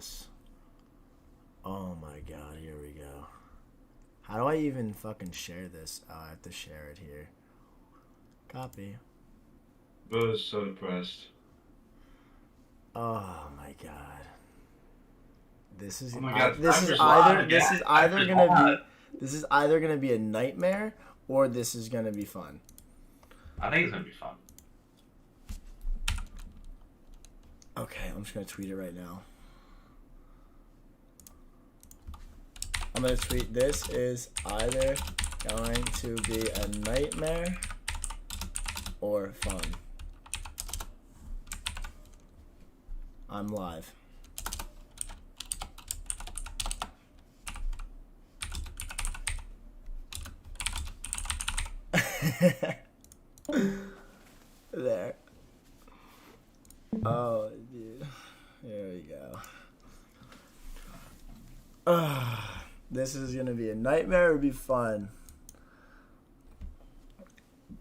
this. Oh my god, here we go. How do I even fucking share this? Oh, I have to share it here. Copy. Bro is so depressed. Oh my god. This is Oh my god, this is Timer's either live. this Yeah, is either Timer's gonna live. be this is either gonna be a nightmare or this is gonna be fun. I think it's gonna be fun. Okay, I'm just gonna tweet it right now. I'm gonna tweet this is either going to be a nightmare or fun. I'm live. There. Oh, dude. Here we go. This is gonna be a nightmare or be fun.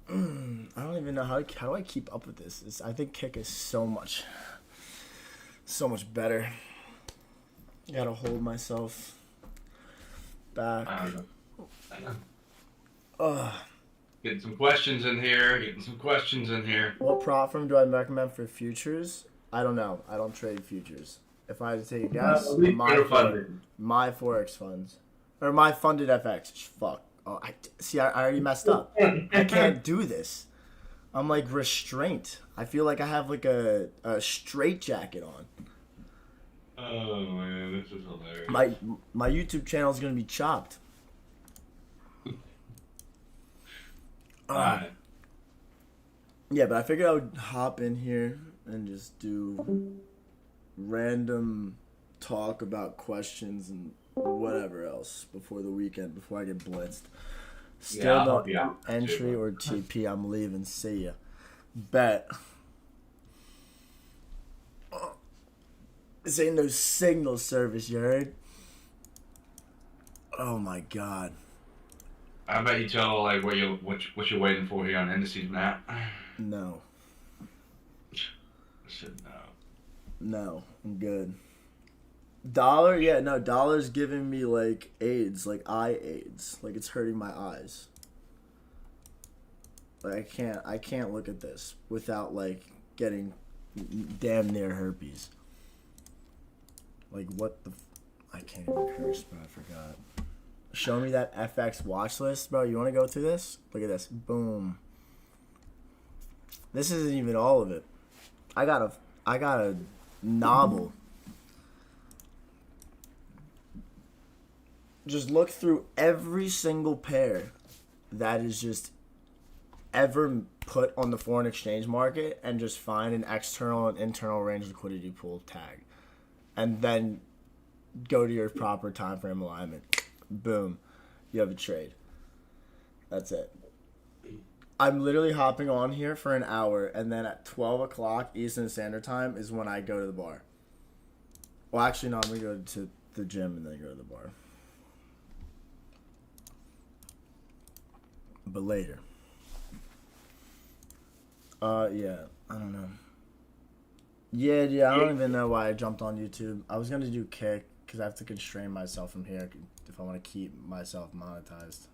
I don't even know how do I keep up with this. I think Kick is so much better. Gotta hold myself back. I don't know. Getting some questions in here. What platform do I recommend for futures? I don't know. I don't trade futures. If I had to take a guess, my Forex funds. Or my funded FX. Fuck. Oh, I already messed up. I can't do this. I'm like restraint. I feel like I have like a straight jacket on. Oh man, this is hilarious. My YouTube channel is gonna be chopped. Alright. Yeah, but I figured I would hop in here and just do random talk about questions and whatever else before the weekend, before I get blitzed. Still no entry or TP. I'm leaving. See ya. Bet. This ain't no signal service, you heard? Oh my god. I bet you tell like what you're waiting for here on indices, Matt. No. I said no. No, I'm good. Dollar? Yeah, no, dollar's giving me like AIDS, like eye AIDS. Like it's hurting my eyes. Like I can't look at this without like getting damn near herpes. Like what the I can't even curse, bro, I forgot. Show me that FX watch list, bro. You want to go through this? Look at this. Boom. This isn't even all of it. I got a novel. Just look through every single pair that is just ever put on the foreign exchange market and just find an external and internal range liquidity pool tag. And then go to your proper time frame alignment. Boom. You have a trade. That's it. I'm literally hopping on here for an hour, and then at 12 o'clock Eastern Standard Time is when I go to the bar. Well, actually, no, I'm going to go to the gym and then go to the bar. But later. Yeah, I don't know. Yeah, I don't even know why I jumped on YouTube. I was going to do Kick, because I have to constrain myself from here if I want to keep myself monetized.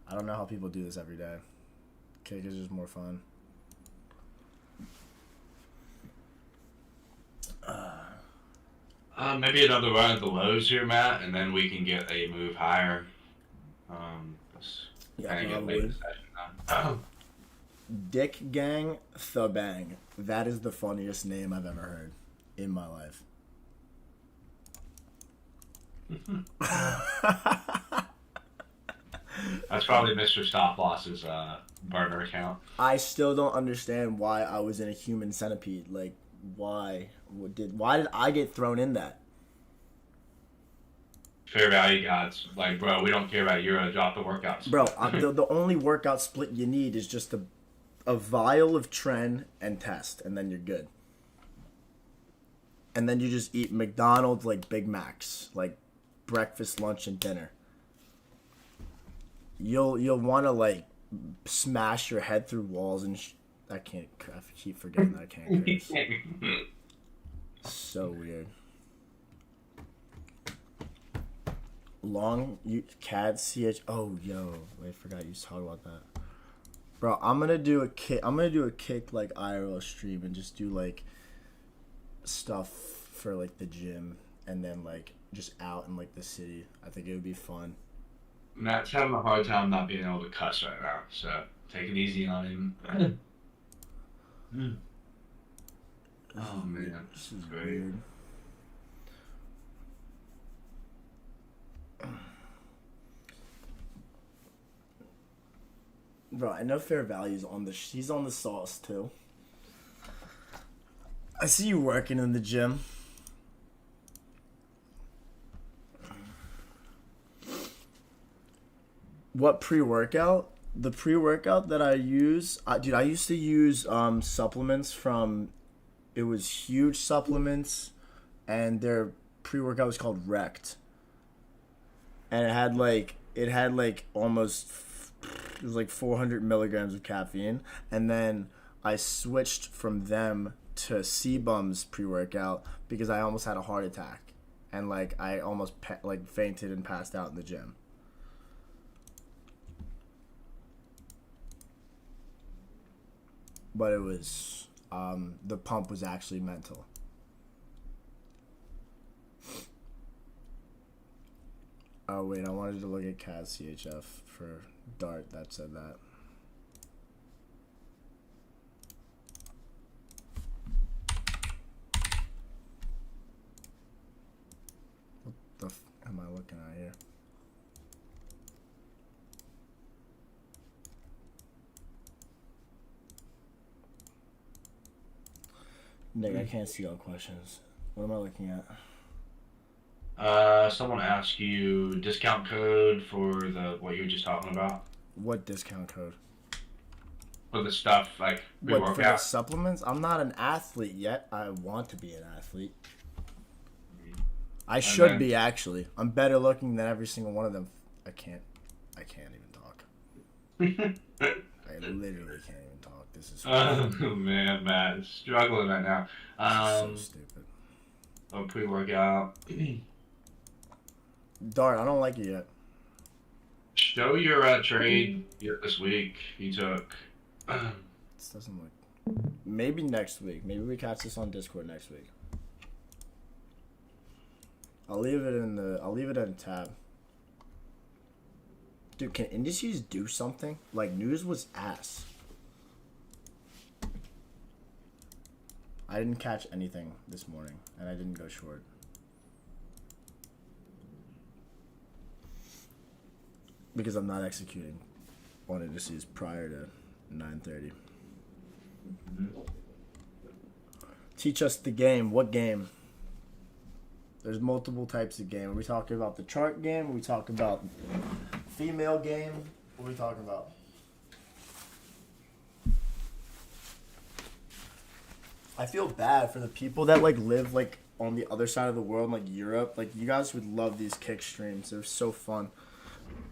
I don't know how people do this every day. Kick is just more fun. Maybe another run at the lows here, Matt, and then we can get a move higher. Yeah, probably. Dick Gang The Bang. That is the funniest name I've ever heard in my life. That's probably Mr. Stop Loss's burner account. I still don't understand why I was in a human centipede. Like, why did I get thrown in that? Fair value gods, like, bro, we don't care about Euro. Drop the workouts, bro. The only workout split you need is just a vial of Tren and test, and then you're good. And then you just eat McDonald's like Big Macs, like breakfast, lunch, and dinner. You'll want to like smash your head through walls and I keep forgetting that I can't curse. So weird. Long you CAD CH. Oh yo, I forgot you talked about that, bro. I'm gonna do a kick. I'm gonna do a kick like IRL stream and just do like stuff for like the gym and then like just out in like the city. I think it would be fun. Matt's having a hard time not being able to cuss right now, so take it easy on him. Mm. Oh man, This is great. weird. Bro, I know Fair Value's on the. He's on the sauce too. I see you working in the gym. What pre-workout? The pre-workout that I use, dude. I used to use supplements from. It was Huge Supplements, and their pre-workout was called Wrecked, and it had like almost. It was like 400 milligrams of caffeine, and then I switched from them to Sebum's pre-workout because I almost had a heart attack, and like I almost like fainted and passed out in the gym. But it was the pump was actually mental. Oh wait, I wanted to look at CAD CHF for Dart that said that. What the am I looking at here? Nick, I can't see all questions. What am I looking at? Someone asked you discount code for the what you were just talking about What discount code? for the stuff like What, for the pre-workout. supplements? I'm not an athlete yet. I want to be an athlete. I should then- be, actually. I'm better looking than every single one of them. I can't even talk. I literally can't even talk. This is Oh man, Matt is struggling right now. so stupid. Pre-workout. Dart, I don't like it yet. Show your trade this week you took. This doesn't look. Maybe next week. Maybe we catch this on Discord next week. I'll leave it in a tab. Dude, can indices do something? Like, news was ass. I didn't catch anything this morning, and I didn't go short. Because I'm not executing on indices prior to 9:30. Teach us the game. What game? There's multiple types of game. Are we talking about the chart game? Are we talking about female game? What are we talking about? I feel bad for the people that like live like on the other side of the world, like Europe. Like, you guys would love these kick streams. They're so fun.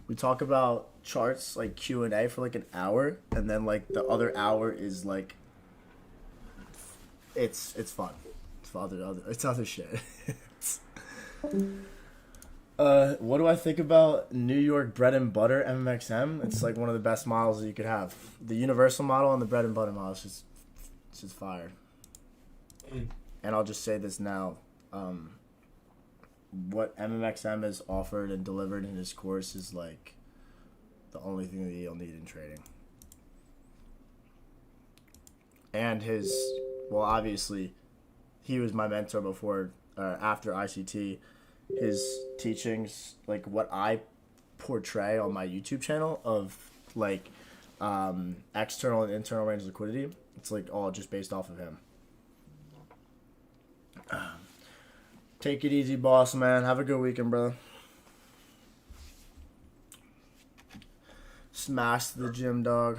We talk about charts, like Q&A for like an hour, and then like the other hour is like it's fun. It's other shit. What do I think about New York bread and butter MMXM? It's like one of the best models that you could have. The universal model and the bread and butter model is just fire. And I'll just say this now. What MMXM has offered and delivered in his course is like the only thing that you'll need in trading. And obviously, he was my mentor before, after ICT. His teachings, like what I portray on my YouTube channel of like external and internal range liquidity, it's like all just based off of him. Take it easy, boss man. Have a good weekend, brother. Smash the gym, dog.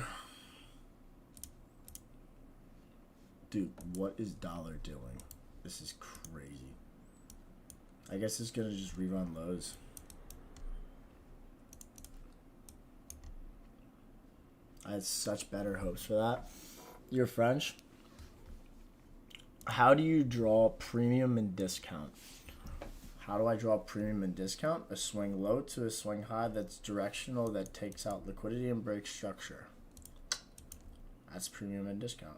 Dude, what is dollar doing? This is crazy. I guess it's gonna just rerun lows. I had such better hopes for that. You're French? How do you draw premium and discount? How do I draw premium and discount? A swing low to a swing high that's directional, that takes out liquidity and breaks structure. That's premium and discount.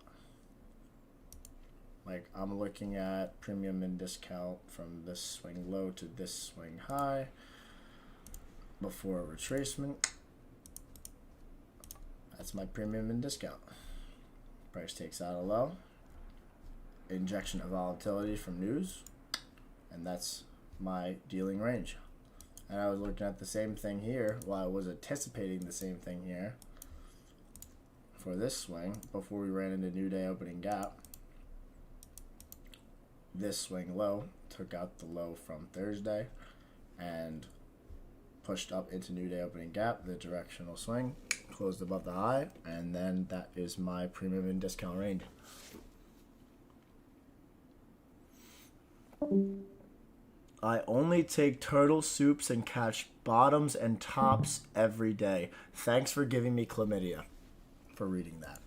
Like, I'm looking at premium and discount from this swing low to this swing high before a retracement. That's my premium and discount. Price takes out a low. Injection of volatility from news. And that's my dealing range. And I was looking at the same thing here. Well, I was anticipating the same thing here for this swing before we ran into new day opening gap. This swing low took out the low from Thursday and pushed up into new day opening gap. The directional swing closed above the high, and then that is my premium and discount range. I only take turtle soups and catch bottoms and tops every day. Thanks for giving me chlamydia for reading that.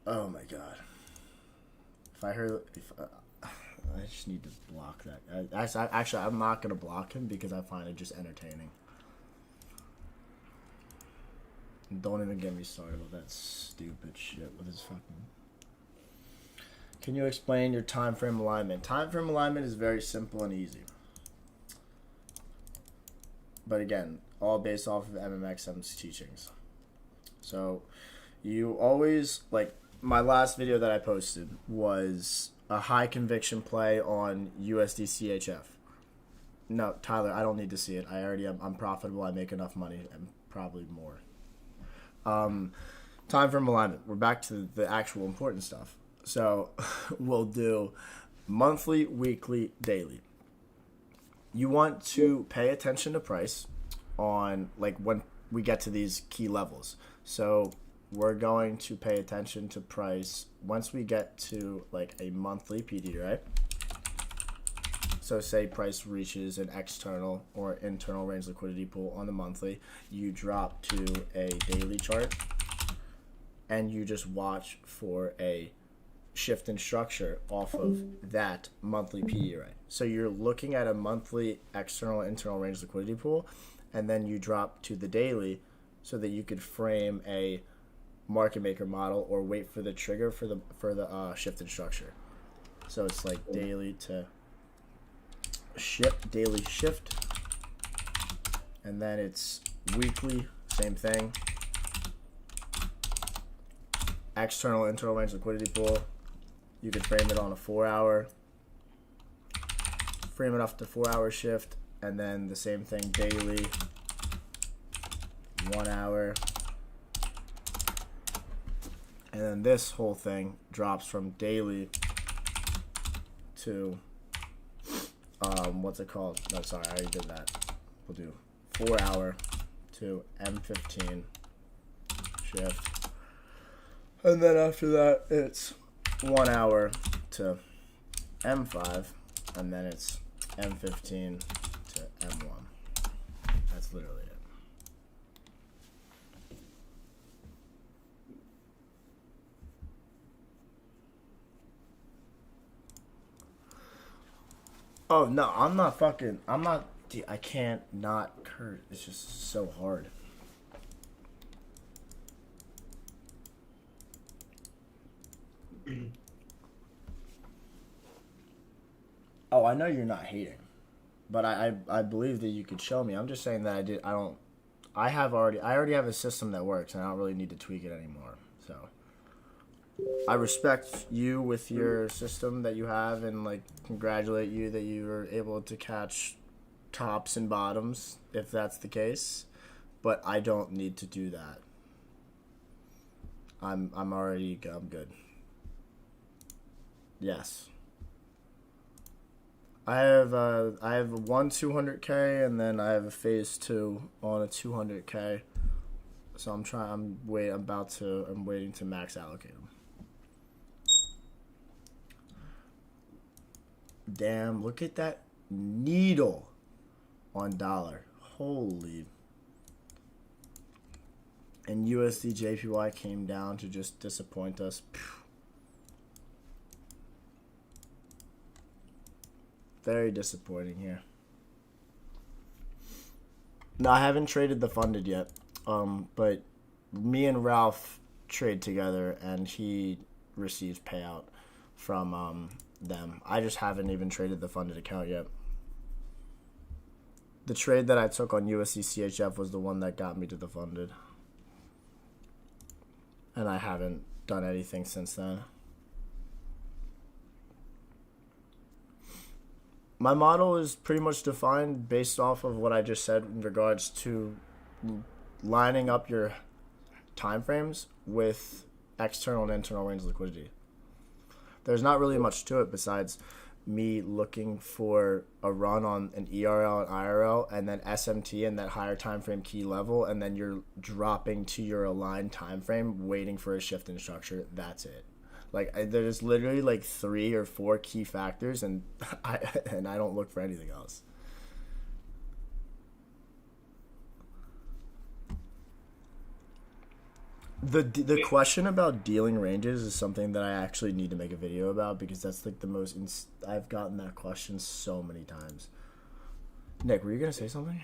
Oh my god. If I heard, I just need to block that. Actually, I'm not gonna block him because I find it just entertaining. Don't even get me started with that stupid shit with his fucking. Can you explain your time frame alignment? Time frame alignment is very simple and easy. But again, all based off of MMXM's teachings. So you always, like, my last video that I posted was a high conviction play on USD CHF. No, Tyler, I don't need to see it. I'm profitable. I make enough money and probably more. Time frame alignment. We're back to the actual important stuff. So we'll do monthly, weekly, daily. You want to pay attention to price on, like, when we get to these key levels. So we're going to pay attention to price once we get to, like, a monthly PD, right? So say price reaches an external or internal range liquidity pool on the monthly, you drop to a daily chart and you just watch for a shift in structure off of that monthly PD, right? So you're looking at a monthly external internal range liquidity pool, and then you drop to the daily so that you could frame a market maker model or wait for the trigger for the shift in structure. So it's like daily to shift, daily shift, and then it's weekly, same thing. External internal range liquidity pool. You could frame it on a 4-hour, frame it off the 4-hour shift, and then the same thing daily, 1 hour. And then this whole thing drops from daily to, what's it called? No, sorry, I already did that. We'll do 4-hour to M15 shift. And then after that, it's 1 hour to M5, and then it's M15 to M1. That's literally it. Oh no, I can't not curse. It's just so hard. Oh, I know you're not hating, but I believe that you could show me. I'm just saying that I already have a system that works, and I don't really need to tweak it anymore. So I respect you with your system that you have, and, like, congratulate you that you were able to catch tops and bottoms if that's the case. But I don't need to do that. I'm good. Yes. I have one 200K, and then I have a phase 2 on a 200K. So I'm waiting to max allocate them. Damn, look at that needle on dollar. Holy. And USD JPY came down to just disappoint us. Very disappointing here. No, I haven't traded the funded yet. But me and Ralph trade together, and he receives payout from them. I just haven't even traded the funded account yet. The trade that I took on USC CHF was the one that got me to the funded. And I haven't done anything since then. My model is pretty much defined based off of what I just said in regards to lining up your time frames with external and internal range liquidity. There's not really much to it besides me looking for a run on an ERL and IRL and then SMT and that higher time frame key level, and then you're dropping to your aligned time frame waiting for a shift in structure. That's it. Like, there's literally like 3 or 4 key factors, and I don't look for anything else. The question about dealing ranges is something that I actually need to make a video about, because that's like the most I've gotten that question so many times. Nick, were you gonna say something?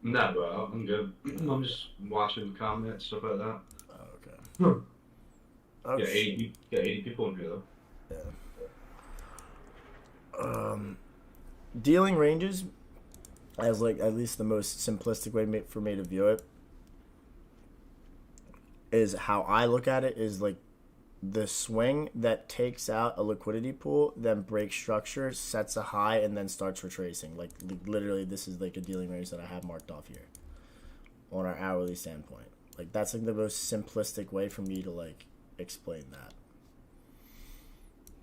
No, bro, I'm good. I'm just watching the comments, stuff like that. Oh, okay. Oh, yeah, 80 people in here though. Yeah. Dealing ranges, as like at least the most simplistic way for me to view it, is how I look at it is like the swing that takes out a liquidity pool, then breaks structure, sets a high, and then starts retracing. Like literally, this is like a dealing range that I have marked off here on our hourly standpoint. Like that's like the most simplistic way for me to like explain that.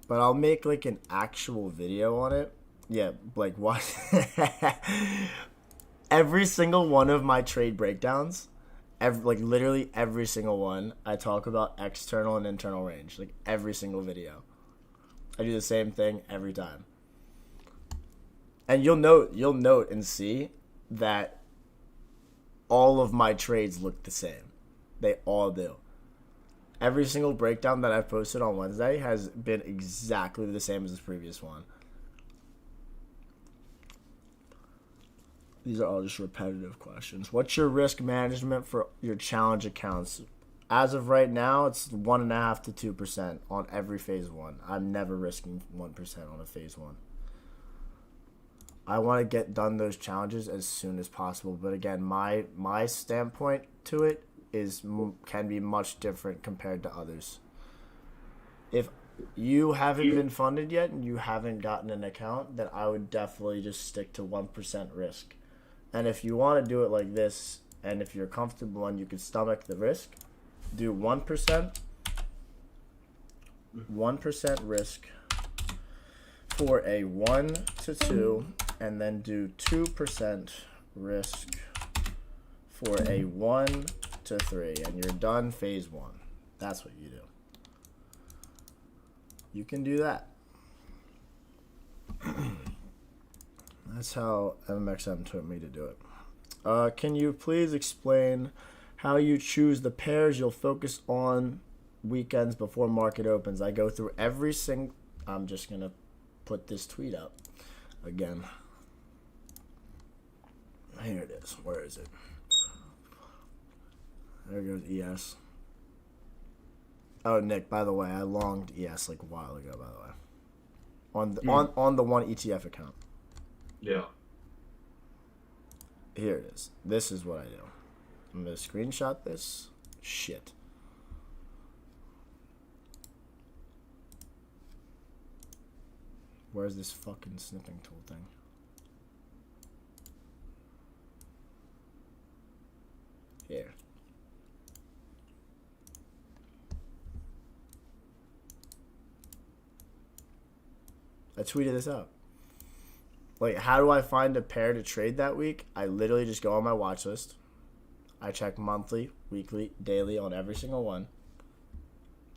But I'll make like an actual video on it. Yeah, like what? Every single one of my trade breakdowns, literally every single one, I talk about external and internal range. Like every single video, I do the same thing every time. And you'll note and see that all of my trades look the same. They all do. Every single breakdown that I've posted on Wednesday has been exactly the same as the previous one. These are all just repetitive questions. What's your risk management for your challenge accounts? As of right now, it's 1.5% to 2% on every phase one. I'm never risking 1% on a phase one. I want to get done those challenges as soon as possible. But again, my standpoint to it can be much different compared to others. If you haven't been funded yet and you haven't gotten an account, then I would definitely just stick to 1% risk. And if you want to do it like this, and if you're comfortable and you can stomach the risk, do 1% risk for a 1 to 2, and then do 2% risk for a 1 to 3, and you're done phase one. That's what you do. You can do that. That's how MMXM taught me to do it. Can you please explain how you choose the pairs you'll focus on weekends before market opens? I go through every single... I'm just going to put this tweet up again. Here it is. Where is it? There goes ES. Oh, Nick, by the way, I longed ES like a while ago, by the way. On the one ETF account. Yeah. Here it is. This is what I do. I'm going to screenshot this. Shit. Where's this fucking snipping tool thing? Here. I tweeted this out. Like, how do I find a pair to trade that week? I literally just go on my watch list. I check monthly, weekly, daily on every single one.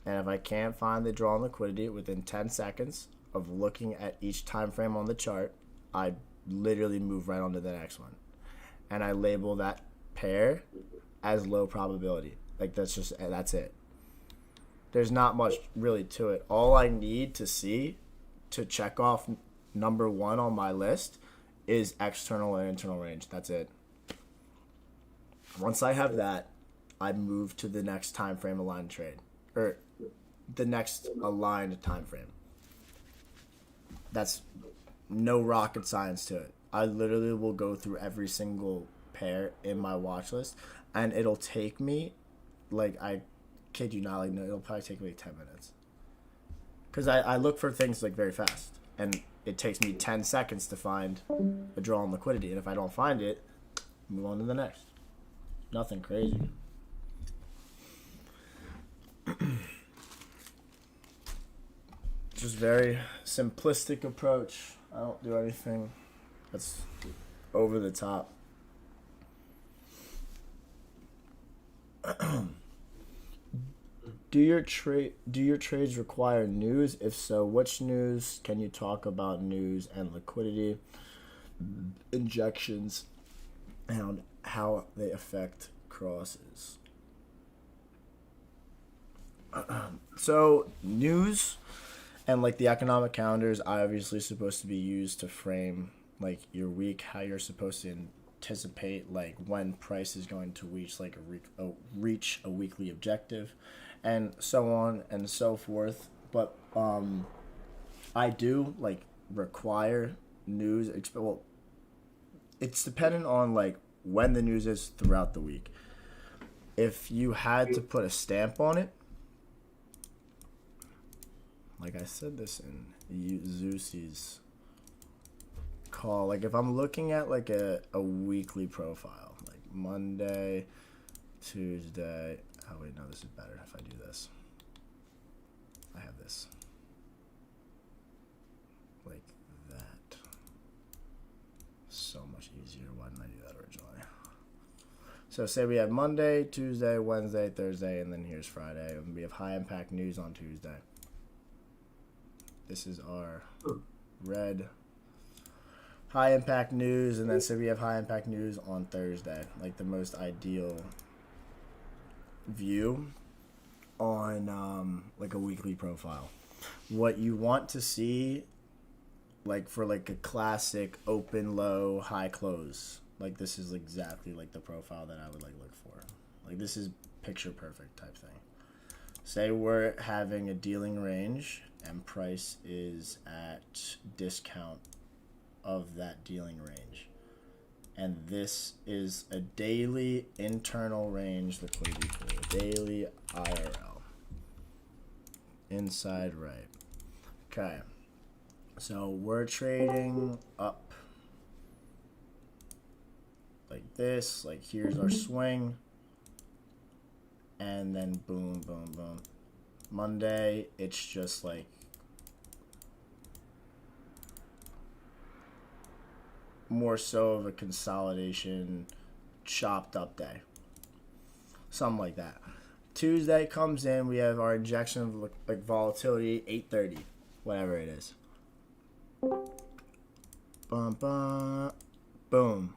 And if I can't find the draw on liquidity within 10 seconds of looking at each time frame on the chart, I literally move right on to the next one. And I label that pair as low probability. Like, that's it. There's not much really to it. All I need to see to check off number one on my list is external and internal range. That's it. Once I have that, I move to the next time frame aligned trade, or the next aligned time frame. That's no rocket science to it. I literally will go through every single pair in my watch list, and it'll take me, like, I kid you not, like, no, it'll probably take me like 10 minutes. Because I look for things, like, very fast, and it takes me 10 seconds to find a draw on liquidity, and if I don't find it, move on to the next. Nothing crazy. Just very simplistic approach. I don't do anything that's over the top. Do your trades require news? If so, which news? Can you talk about news and liquidity injections and how they affect crosses? So news and like the economic calendar is obviously supposed to be used to frame like your week, how you're supposed to anticipate like when price is going to reach like reach a weekly objective, and so on and so forth. But I do like require news. Well, it's dependent on like when the news is throughout the week. If you had to put a stamp on it, like I said this in Zeus's call, like if I'm looking at like a weekly profile, like Monday, Tuesday, oh wait, no, this is better if I do this. I have this. Like that. So much easier. Why didn't I do that originally? So say we have Monday, Tuesday, Wednesday, Thursday, and then here's Friday. And we have high impact news on Tuesday. This is our red high impact news, and then say we have high impact news on Thursday, like the most ideal view on like a weekly profile. What you want to see, like for like a classic open, low, high close, like this is exactly like the profile that I would like look for. Like this is picture perfect type thing. Say we're having a dealing range and price is at discount of that dealing range. And this is a daily internal range liquidity pool. Daily IRL. Inside right. Okay. So we're trading up like this. Like here's our swing. And then boom, boom, boom. Monday, it's just like more so of a consolidation, chopped up day. Something like that. Tuesday comes in, we have our injection of like volatility, 8:30, whatever it is. Bum, bum, boom.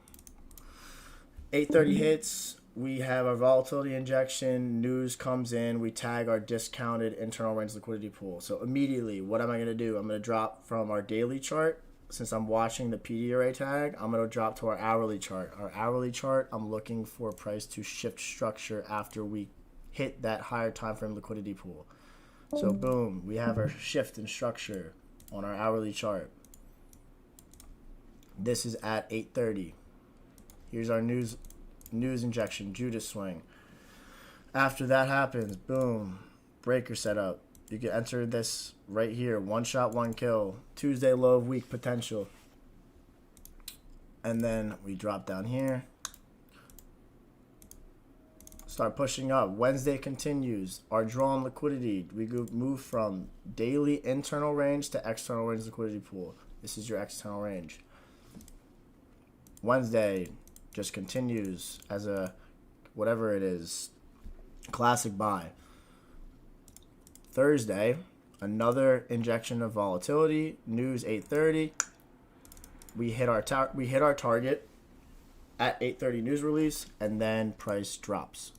8:30 hits. We have our volatility injection, news comes in, we tag our discounted internal range liquidity pool. So immediately, what am I going to do? I'm going to drop from our daily chart. Since I'm watching the PD array tag, I'm going to drop to our hourly chart. Our hourly chart, I'm looking for price to shift structure after we hit that higher time frame liquidity pool. So boom, we have our shift in structure on our hourly chart. This is at 8:30. Here's our news injection, Judas swing. After that happens, boom, breaker setup. You can enter this right here, one shot, one kill, Tuesday low of week potential. And then we drop down here, start pushing up. Wednesday continues. Our draw on liquidity, we move from daily internal range to external range liquidity pool. This is your external range. Wednesday just continues as a whatever it is, classic buy. Thursday, another injection of volatility, news 8:30. We hit our target at 8:30 news release, and then price drops.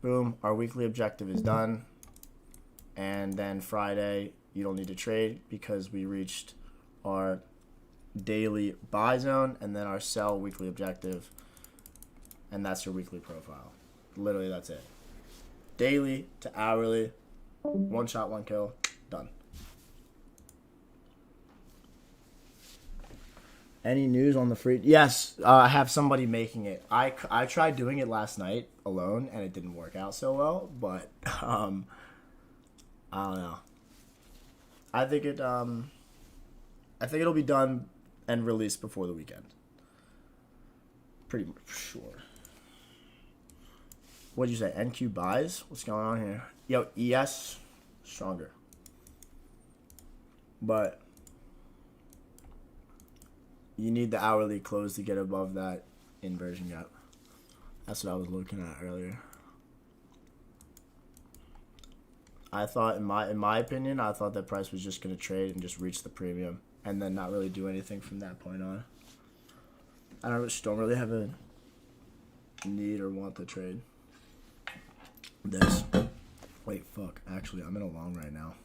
Boom, our weekly objective is done. And then Friday, you don't need to trade because we reached our daily buy zone and then our sell weekly objective, and that's your weekly profile. Literally, that's it. Daily to hourly, one shot, one kill, done. Any news on the free? Yes, I have somebody making it. I tried doing it last night alone, and it didn't work out so well. But I don't know. I think it'll be done and released before the weekend. Pretty much sure. What'd you say? NQ buys? What's going on here? Yo, ES stronger, but you need the hourly close to get above that inversion gap. That's what I was looking at earlier. I thought, in my opinion, I thought that price was just going to trade and just reach the premium and then not really do anything from that point on. I don't really have a need or want to trade this. Wait, fuck. Actually, I'm in a long right now.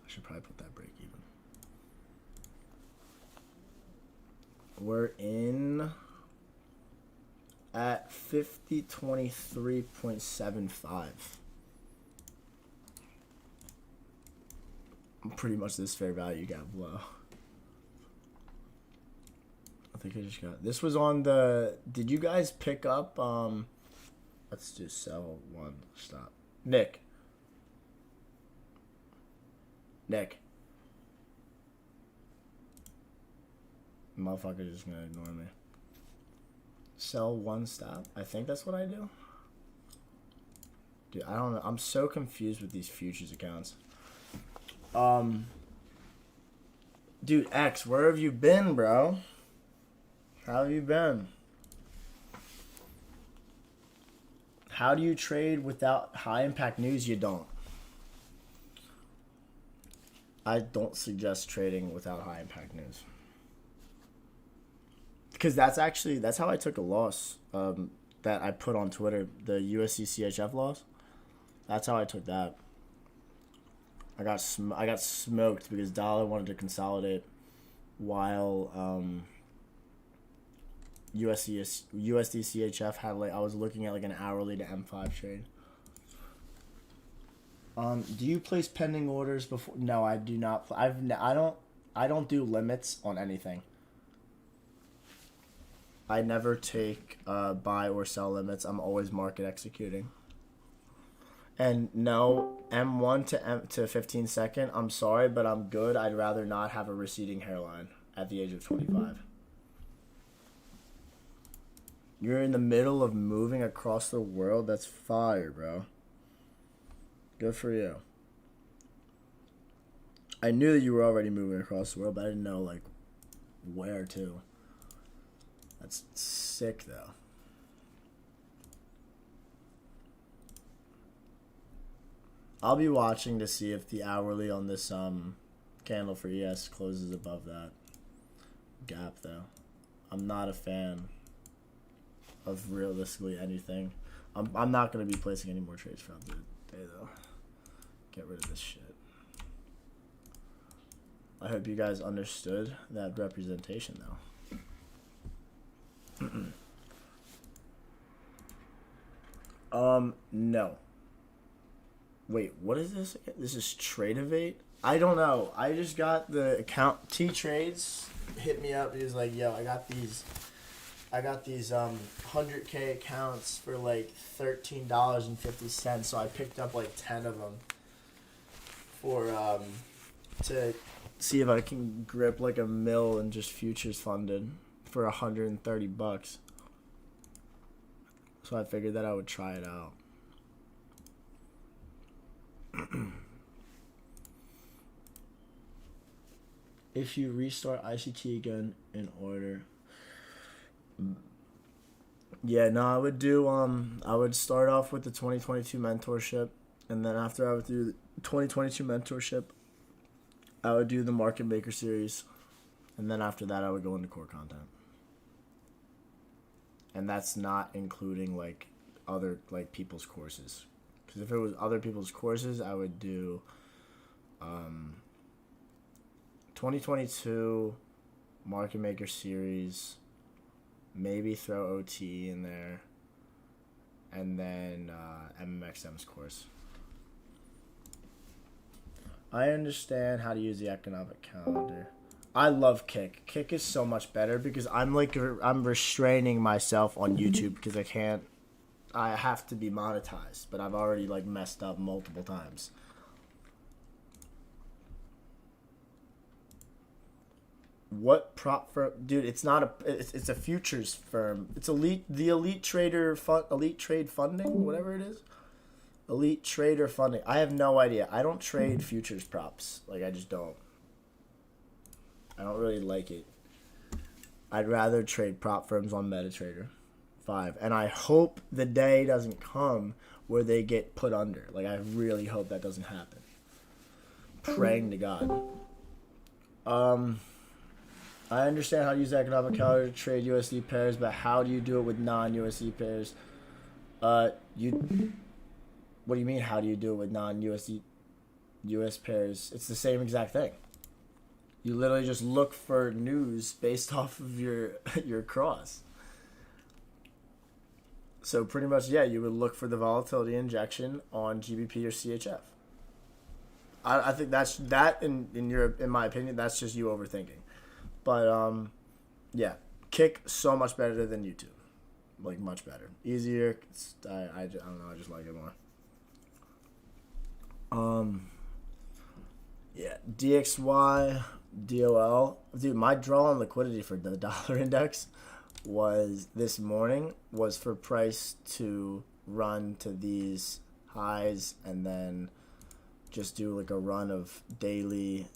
I should probably put that break even. We're in at 5023.75. Pretty much this fair value gap low. I think I just got this was on the. Did you guys pick up? Let's do sell one stop. Nick. Motherfucker's just gonna ignore me. Sell one stop. I think that's what I do. Dude, I don't know. I'm so confused with these futures accounts. Dude, X, where have you been, bro? How have you been? How do you trade without high impact news? You don't. I don't suggest trading without high impact news. Because that's how I took a loss that I put on Twitter, the USD CHF loss. That's how I took that. I got smoked because dollar wanted to consolidate while USD CHF had I was looking at an hourly to M5 trade. Do you place pending orders before? No, I do not. I don't do limits on anything. I never take buy or sell limits. I'm always market executing. And no, M1 to 15 second, I'm sorry, but I'm good. I'd rather not have a receding hairline at the age of 25. You're in the middle of moving across the world? That's fire, bro. Good for you. I knew that you were already moving across the world, but I didn't know, where to. That's sick, though. I'll be watching to see if the hourly on this candle for ES closes above that gap, though. I'm not a fan of realistically anything. I'm not going to be placing any more trades throughout the day, though. Get rid of this shit. I hope you guys understood that representation, though. No. Wait, what is this again? This is Tradeovate? I don't know. I just got the account. T-Trades hit me up. He was like, yo, I got these 100K accounts for $13.50. So I picked up 10 of them for to see if I can grip a mill and just futures funded for $130. So I figured that I would try it out. If you restart ICT again in order, yeah, no, I would start off with the 2022 mentorship, and then after I would do the 2022 mentorship, I would do the Market Maker series, and then after that I would go into core content. And that's not including other people's courses. Because if it was other people's courses, I would do 2022 Market Maker Series. Maybe throw OT in there. And then MMXM's course. I understand how to use the economic calendar. I love Kick. Kick is so much better because I'm restraining myself on YouTube because I have to be monetized, but I've already like messed up multiple times. What prop firm, dude? It's not it's a futures firm. It's the Elite Trade Funding, whatever it is. Elite Trader Funding. I have no idea. I don't trade futures props. Like, I just don't. I don't really like it. I'd rather trade prop firms on MetaTrader 5. And I hope the day doesn't come where they get put under. Like, I really hope that doesn't happen. Praying to God. I understand how to use the economic calendar to trade USD pairs, but how do you do it with non-USD pairs? What do you mean, how do you do it with non-USD US pairs? It's the same exact thing. You literally just look for news based off of your cross. So pretty much, yeah, you would look for the volatility injection on GBP or CHF. I think in my opinion, that's just you overthinking. But yeah, Kick so much better than YouTube, like much better, easier. I don't know, I just like it more. Yeah, DXY, DOL. Dude, my draw on liquidity for the dollar index this morning was for price to run to these highs and then just do like a run of daily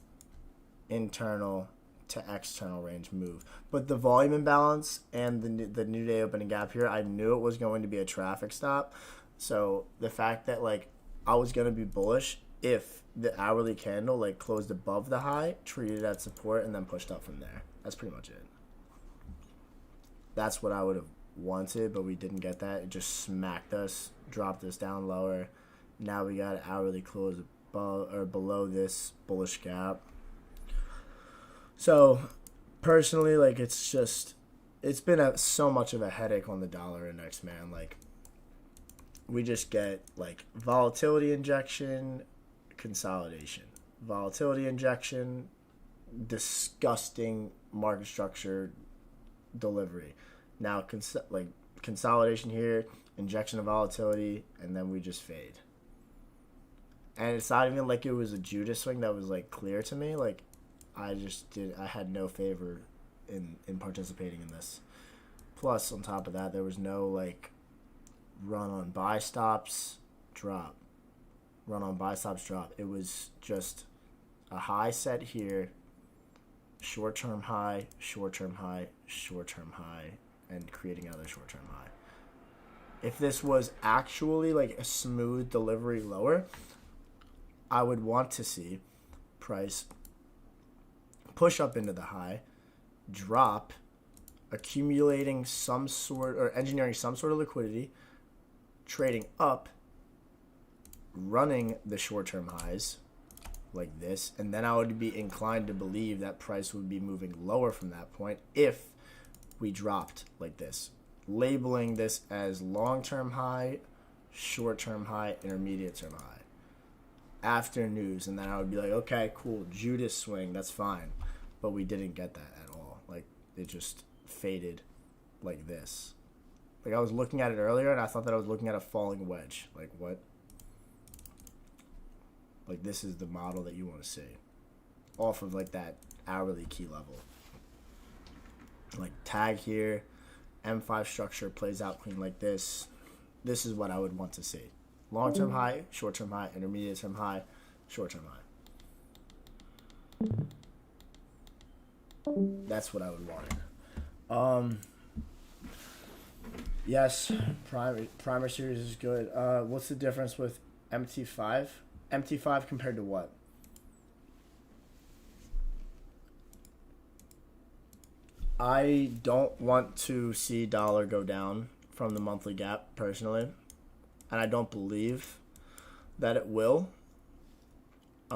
internal to external range move. But the volume imbalance and the new day opening gap here, I knew it was going to be a traffic stop. So the fact that like I was going to be bullish if the hourly candle like closed above the high, treated at support, and then pushed up from there. That's pretty much it. That's what I would have wanted, but we didn't get that. It just smacked us, dropped us down lower. Now we got an hourly close above or below this bullish gap. So personally, like it's been so much of a headache on the dollar index, man. Like we just get like volatility injection, consolidation, volatility injection, disgusting market structure delivery. Now consolidation here, injection of volatility, and then we just fade. And it's not even like it was a Judas swing that was like clear to me. Like I had no favor in participating in this. Plus, on top of that, there was no like run on buy stops, drop. Run on buy stops, drop. It was just a high set here, short-term high, short-term high, short-term high, and creating another short-term high. If this was actually like a smooth delivery lower, I would want to see price push up into the high, drop, accumulating some sort or engineering some sort of liquidity, trading up, running the short-term highs like this, and then I would be inclined to believe that price would be moving lower from that point if we dropped like this, labeling this as long-term high, short-term high, intermediate-term high after news. And then I would be like, okay, cool, Judas swing, that's fine. But we didn't get that at all. Like it just faded like this. Like I was looking at it earlier and I thought that I was looking at a falling wedge. Like what? Like this is the model that you want to see off of like that hourly key level. Like tag here, M5 structure plays out clean like this. This is what I would want to see. Long-term high, short-term high, intermediate-term high, short-term high. That's what I would want. Yes, primer series is good. What's the difference with MT5? MT5 compared to what? I don't want to see dollar go down from the monthly gap personally, and I don't believe that it will.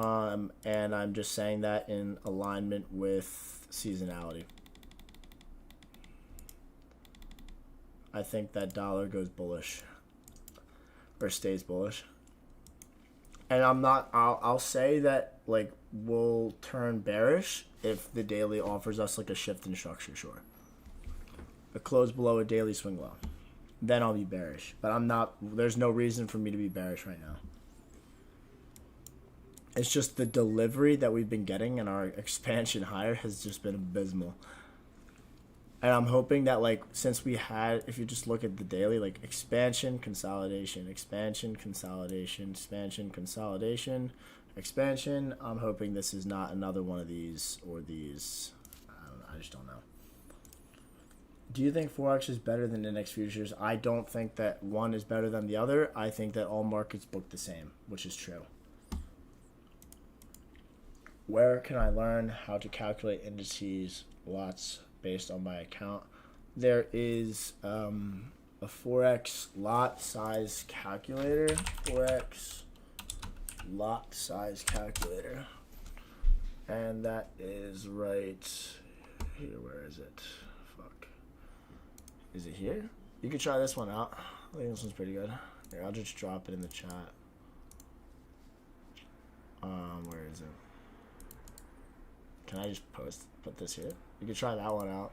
And I'm just saying that in alignment with seasonality. I think that dollar goes bullish or stays bullish. And I'll say that like we'll turn bearish if the daily offers us like a shift in structure, sure. A close below a daily swing low. Then I'll be bearish. But there's no reason for me to be bearish right now. It's just the delivery that we've been getting and our expansion higher has just been abysmal. And I'm hoping that, like, since we had, if you just look at the daily, like, expansion, consolidation, expansion, consolidation, expansion, consolidation, expansion, I'm hoping this is not another one of these or these. I just don't know. Do you think Forex is better than index futures? I don't think that one is better than the other. I think that all markets book the same, which is true. Where can I learn how to calculate indices, lots, based on my account? There is a Forex lot size calculator. Forex lot size calculator. And that is right here. Where is it? Fuck. Is it here? You could try this one out. I think this one's pretty good. Here, I'll just drop it in the chat. Where is it? Can I just put this here? You can try that one out.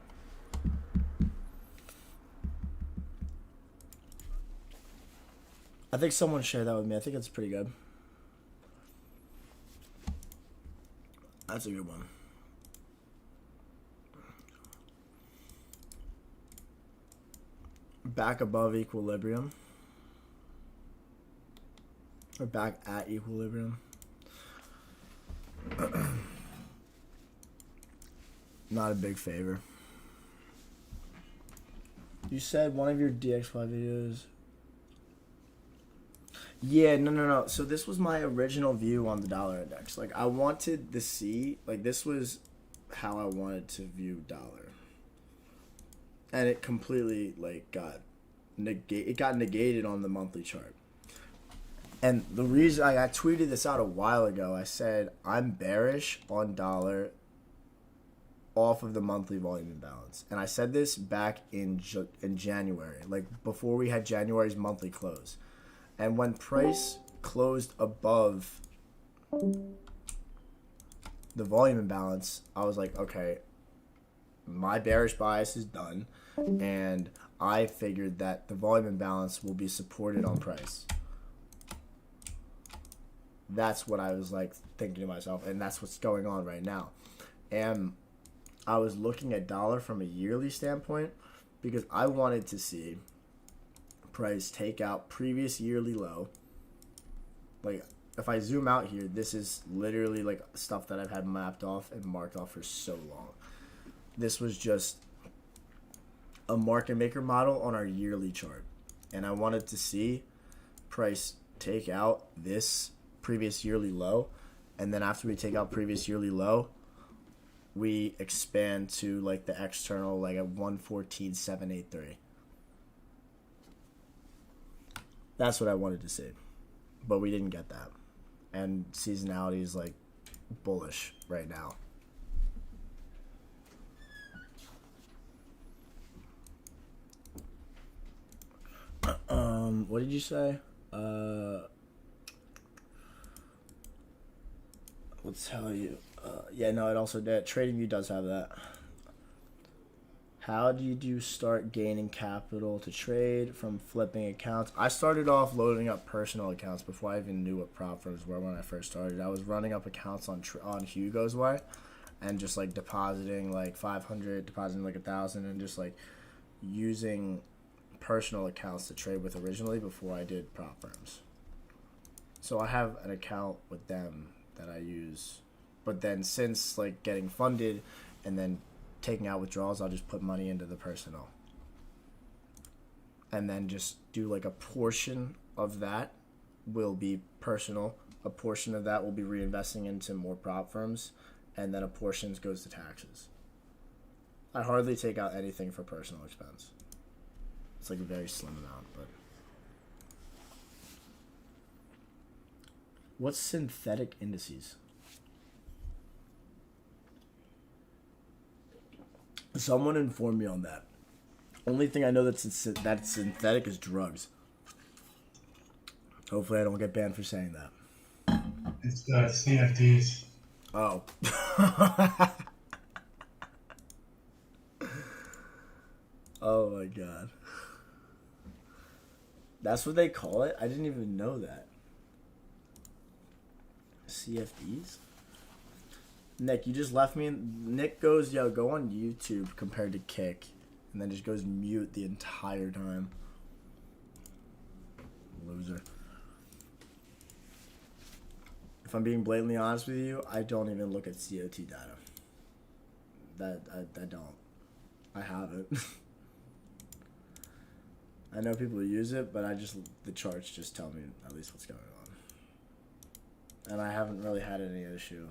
I think someone shared that with me. I think it's pretty good. That's a good one. Back above equilibrium. Or back at equilibrium. Not a big favor. You said one of your DX5 videos. Yeah, no. So this was my original view on the dollar index. Like, I wanted to see, like, this was how I wanted to view dollar. And it completely, like, got negated on the monthly chart. And the reason I tweeted this out a while ago, I said I'm bearish on dollar off of the monthly volume imbalance. And I said this back in January, like before we had January's monthly close. And when price closed above the volume imbalance, I was like, okay, my bearish bias is done. And I figured that the volume imbalance will be supported on price. That's what I was like thinking to myself, and that's what's going on right now. And I was looking at dollar from a yearly standpoint because I wanted to see price take out previous yearly low. Like, if I zoom out here, this is literally like stuff that I've had mapped off and marked off for so long. This was just a market maker model on our yearly chart. And I wanted to see price take out this previous yearly low. And then after we take out previous yearly low, we expand to like the external, like at 114,783. That's what I wanted to see. But we didn't get that. And seasonality is like bullish right now. What did you say? I'll tell you. Yeah, no, it also did. TradingView does have that. How did you start gaining capital to trade from flipping accounts? I started off loading up personal accounts before I even knew what prop firms were when I first started. I was running up accounts on Hugo's Way and just like depositing like 500, depositing like 1,000, and just like using personal accounts to trade with originally before I did prop firms. So I have an account with them that I use, but then since like getting funded and then taking out withdrawals, I'll just put money into the personal and then just do like a portion of that will be personal, a portion of that will be reinvesting into more prop firms, and then a portion goes to taxes. I hardly take out anything for personal expense. It's like a very slim amount, but What's synthetic indices? Someone inform me on that. Only thing I know that's synthetic is drugs. Hopefully, I don't get banned for saying that. It's the CFDs. Oh. Oh my god. That's what they call it? I didn't even know that. CFDs? Nick, you just left me. Nick goes, yo, go on YouTube compared to Kick. And then just goes mute the entire time. Loser. If I'm being blatantly honest with you, I don't even look at COT data. I don't. I haven't. I know people use it, but the charts just tell me at least what's going on. And I haven't really had any issue.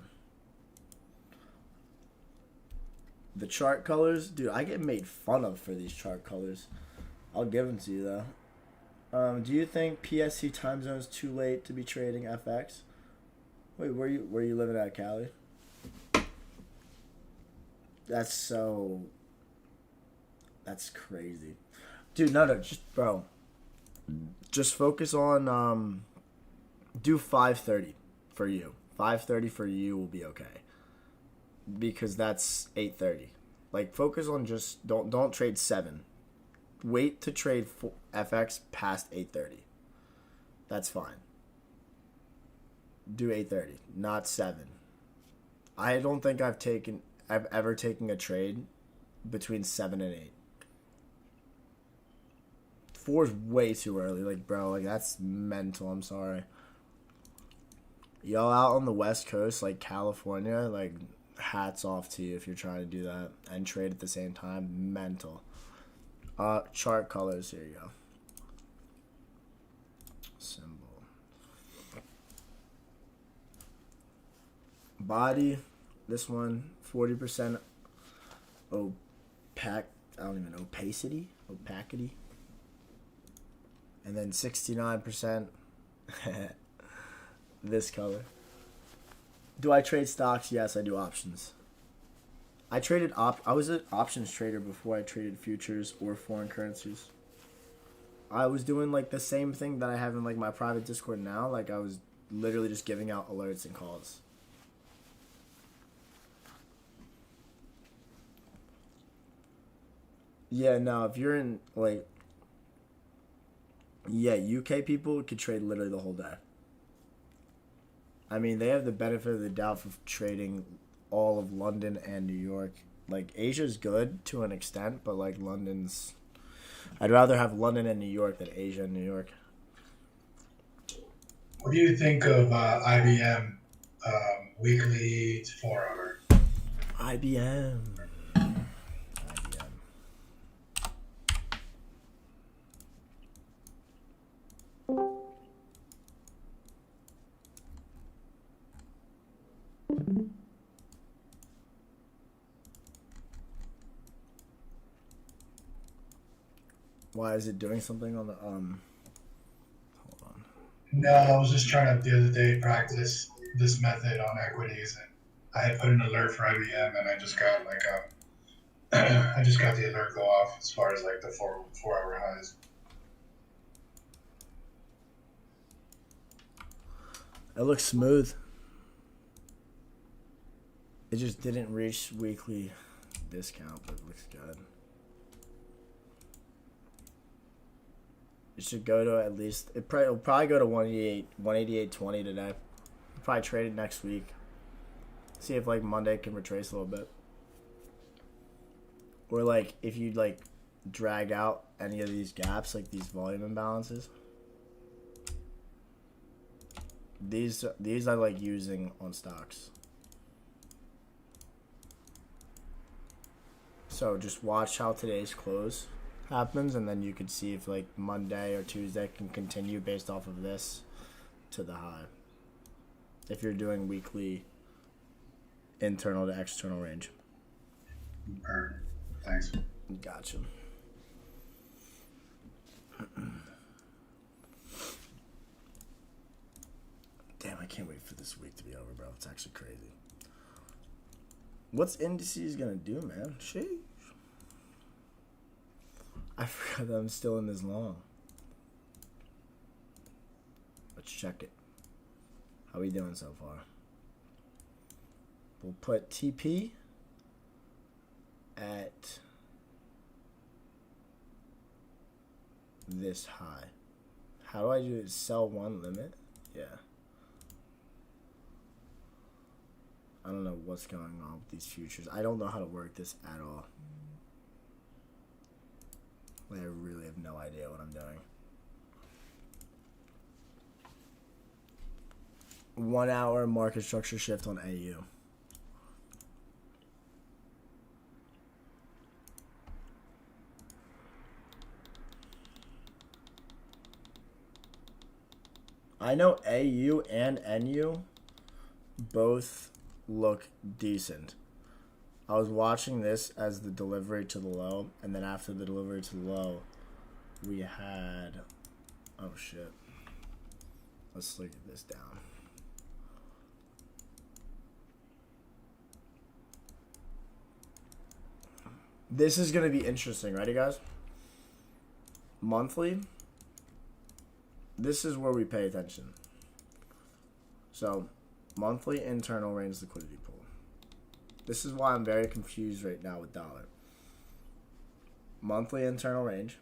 The chart colors, dude, I get made fun of for these chart colors. I'll give them to you though. Do you think PSC time zone is too late to be trading FX? Wait, where you living at, Cali? That's crazy. Dude, no, just focus on do 5:30 for you. 5:30 for you will be okay. Because that's 8:30. Like, focus on just don't trade 7. Wait to trade FX past 8:30. That's fine. Do 8:30, not 7. I don't think I've ever taken a trade between 7 and 8. 4 is way too early. Like, bro, like, that's mental. I'm sorry. Y'all out on the West Coast, like California, like, hats off to you if you're trying to do that and trade at the same time. Mental. Chart colors. Here you go. Symbol. Body. This one, 40% opaque. I don't even know. Opacity. And then 69% this color. Do I trade stocks? Yes, I do options. I was an options trader before I traded futures or foreign currencies. I was doing like the same thing that I have in like my private Discord now. Like, I was literally just giving out alerts and calls. Yeah, no, if you're in like, yeah, UK people could trade literally the whole day. I mean, they have the benefit of the doubt for trading all of London and New York. Like, Asia's good to an extent, but like London's... I'd rather have London and New York than Asia and New York. What do you think of IBM weekly to 4 hour? IBM. Why is it doing something on the hold on. No, I was just trying to the other day practice this method on equities, and I had put an alert for IBM, and I just got like I just got the alert go off as far as like the 4 hour highs. It looks smooth. It just didn't reach weekly discount, but it looks good. It should go to at least... It'll probably go to 188.20 today. Probably trade it next week. See if, like, Monday can retrace a little bit. Or, like, if you, like, drag out any of these gaps, like these volume imbalances. These I like using on stocks. So just watch how today's close happens, and then you could see if like Monday or Tuesday can continue based off of this to the high. If you're doing weekly internal to external range. Perfect. Thanks. Gotcha. Damn, I I can't wait for this week to be over, bro. It's actually crazy. What's indices gonna do, man? Sheesh. I forgot that I'm still in this long. Let's check it. How we doing so far? We'll put TP at this high. How do I do it? Sell one limit? Yeah. I don't know what's going on with these futures. I don't know how to work this at all. Like, I really have no idea what I'm doing. 1 hour market structure shift on AU. I know AU and NU both look decent. I was watching this as the delivery to the low, and then after the delivery to the low, we had, oh shit. Let's look at this down. This is going to be interesting. Ready, guys? Monthly. This is where we pay attention. So, monthly internal range liquidity pool. This is why I'm very confused right now with dollar. Monthly internal range.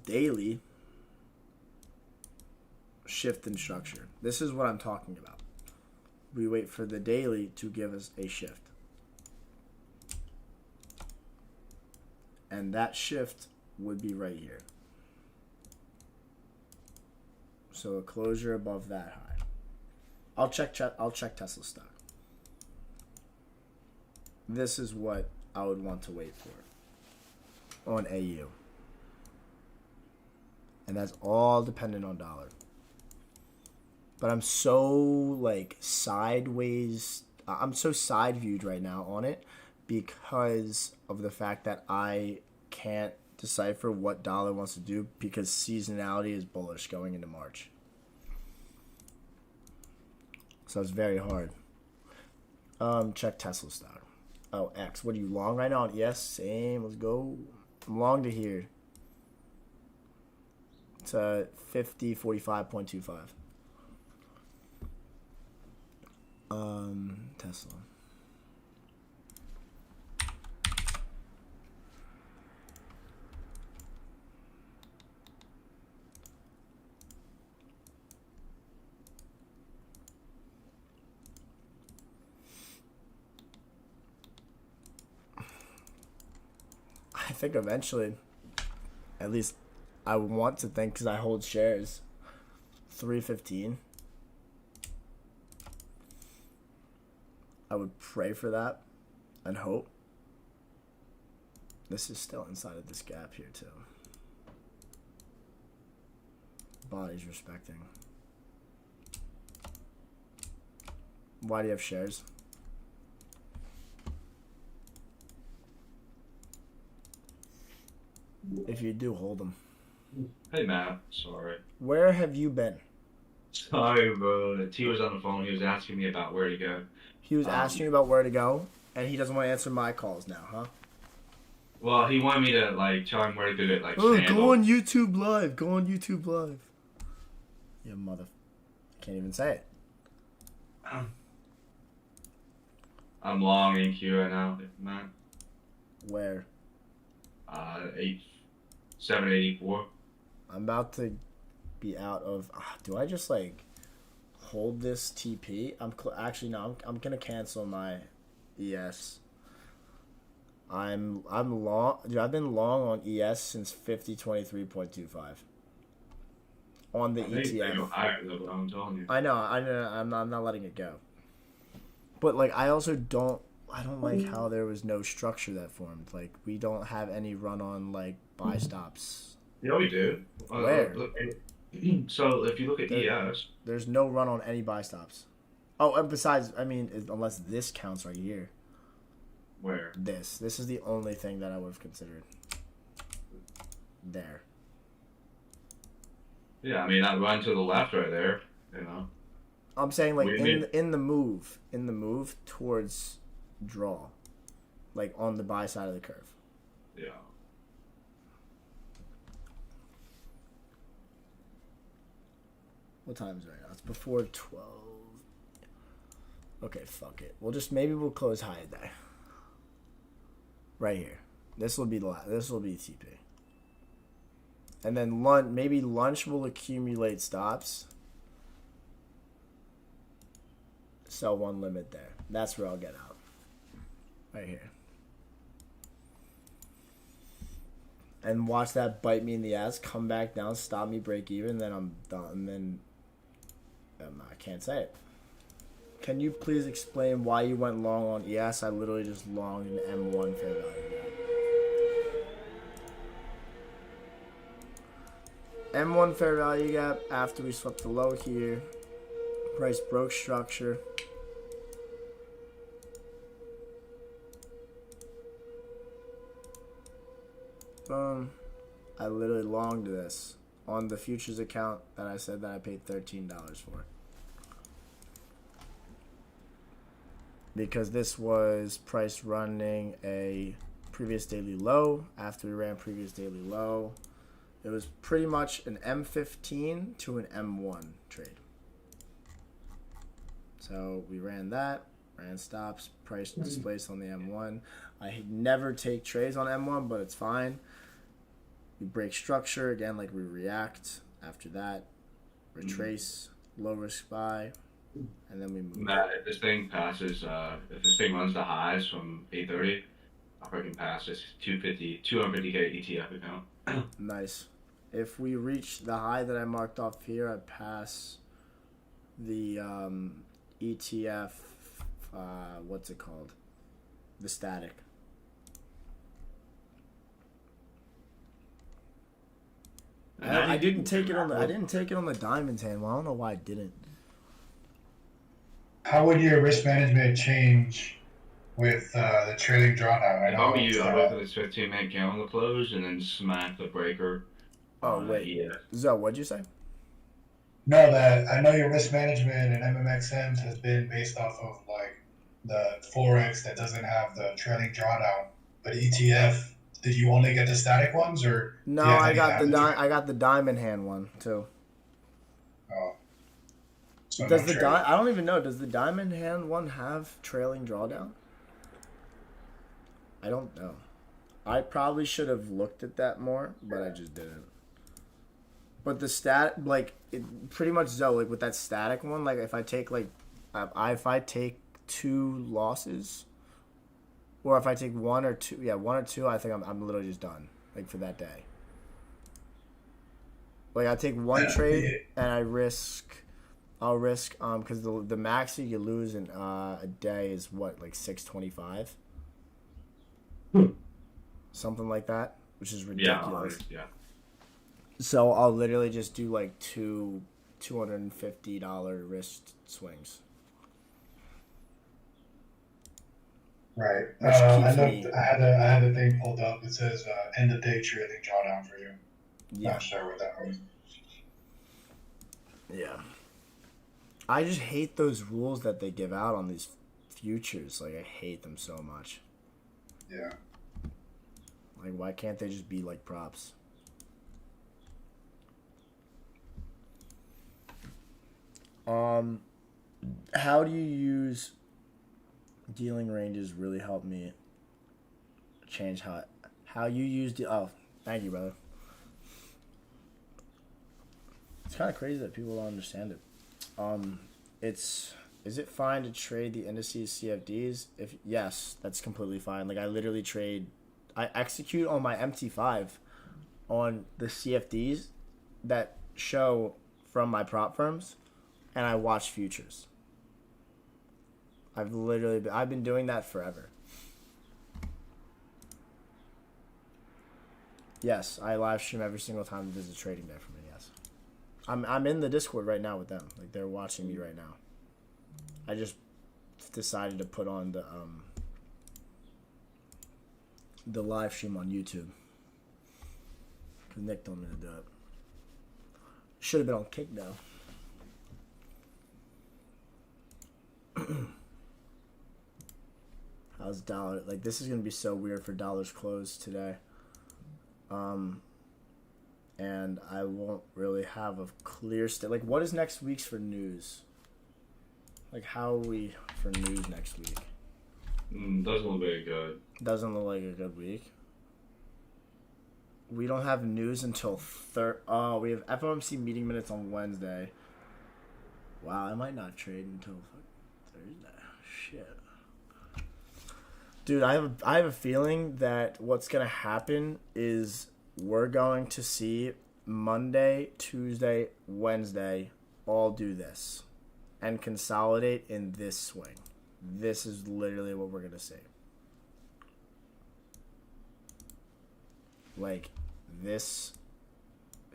Daily shift in structure. This is what I'm talking about. We wait for the daily to give us a shift. And that shift would be right here. So a closure above that high. I'll check Tesla stock. This is what I would want to wait for on AU. And that's all dependent on dollar. But I'm so like sideways. I'm so side viewed right now on it because of the fact that I can't decipher what dollar wants to do because seasonality is bullish going into March. So it's very hard. Check Tesla stock. Oh, X. What are you long right now? Yes, same. Let's go. I'm long to here. It's 50.45.25. Tesla. I think eventually, at least I want to think because I hold shares, 315. I would pray for that and hope. This is still inside of this gap here too. Body's respecting. Why do you have shares? If you do, hold them. Hey, Matt. Sorry. Where have you been? Sorry, bro. T was on the phone. He was asking me about where to go. He was asking you about where to go, and he doesn't want to answer my calls now, huh? Well, he wanted me to, like, tell him where to go to, like, Oh, Sandal. go on YouTube Live. Go on YouTube Live. You mother... I can't even say it. I'm long in queue right now, Matt. Where? 784. I'm about to be out of... do I just, like, hold this TP? Actually, no. I'm going to cancel my ES. I'm long... Dude, I've been long on ES since 50.23.25. On the ETF. I'm telling you. I know. I'm not letting it go. But, like, I also don't... I don't like how there was no structure that formed. Like, we don't have any run-on, like, buy stops. Yeah, we do. Where? So, if you look at ES... There's no run-on any buy stops. Oh, and besides, I mean, unless this counts right here. Where? This is the only thing that I would have considered. There. Yeah, I mean that run to the left right there. You know. I'm saying What like do you mean? in the move towards draw, like on the buy side of the curve. Yeah. What time is it right now? It's before 12. Okay, fuck it. Maybe we'll close high there. Right here. This will be TP. And then lunch will accumulate stops. Sell one limit there. That's where I'll get out. Right here. And watch that bite me in the ass, come back down, stop me, break even, then I'm done. And then I can't say it. Can you please explain why you went long on ES? I literally just longed an M1 fair value gap. M1 fair value gap after we swept the low here. Price broke structure. Boom. I literally longed this on the futures account that I said that I paid $13 for. Because this was price running a previous daily low. After we ran previous daily low, it was pretty much an M15 to an M1 trade. So we ran that, ran stops, price displaced on the M1. I never take trades on M1, but it's fine. We break structure again, like we react. After that, retrace, low risk buy, and then we move. Matt, if this thing passes, if this thing runs the highs from 8:30, I'll freaking pass this 250K ETF account. Nice. If we reach the high that I marked off here, I pass the ETF. What's it called? The static. I didn't take it on the diamonds hand. Well, I don't know why I didn't. How would your risk management change with the trailing drawdown? If I were you, I'd wait for this 15-minute candle to close and then smack the breaker. Oh wait, yeah. Zoe, what'd you say? No, that I know your risk management and MMXMs has been based off of like the Forex that doesn't have the trailing drawdown, but ETF. Did you only get the static ones, or no? I got the diamond hand one too. Oh. So Does the I don't even know. Does the diamond hand one have trailing drawdown? I don't know. I probably should have looked at that more, but I just didn't. But the pretty much Zoe, like with that static one, like if I take if I take 2 losses, or if I take 1 or 2, I think I'm literally just done, like for that day. Like I take 1 trade and I'll risk, because the max you lose in a day is what, like 625, something like that, which is ridiculous. Yeah. So I'll literally just do like $250 wrist swings. Right. I had the thing pulled up. It says end of day trading drawdown for you. Yeah. Not sure what that was. Yeah. I just hate those rules that they give out on these futures. Like I hate them so much. Yeah. Like why can't they just be like props? How do you use dealing ranges really help me change how you use thank you, brother. It's kind of crazy that people don't understand it. Is it fine to trade the indices CFDs? If yes, that's completely fine. Like I execute on my MT5 on the CFDs that show from my prop firms, and I watch futures. I've been doing that forever. Yes, I live stream every single time there's a trading day for me. Yes, I'm in the Discord right now with them. Like they're watching me right now. I just decided to put on the live stream on YouTube because Nick told me to do it. Should have been on kick though. How's dollar? Like, this is gonna be so weird for dollars closed today. And I won't really have a clear like, what is next week's for news? Like, how are we for news next week? Doesn't look very good. Doesn't look like a good week. We don't have news until we have FOMC meeting minutes on Wednesday. Wow, I might not trade until Thursday. Shit. Dude, I have a feeling that what's gonna happen is we're going to see Monday, Tuesday, Wednesday all do this and consolidate in this swing. This is literally what we're gonna see. Like this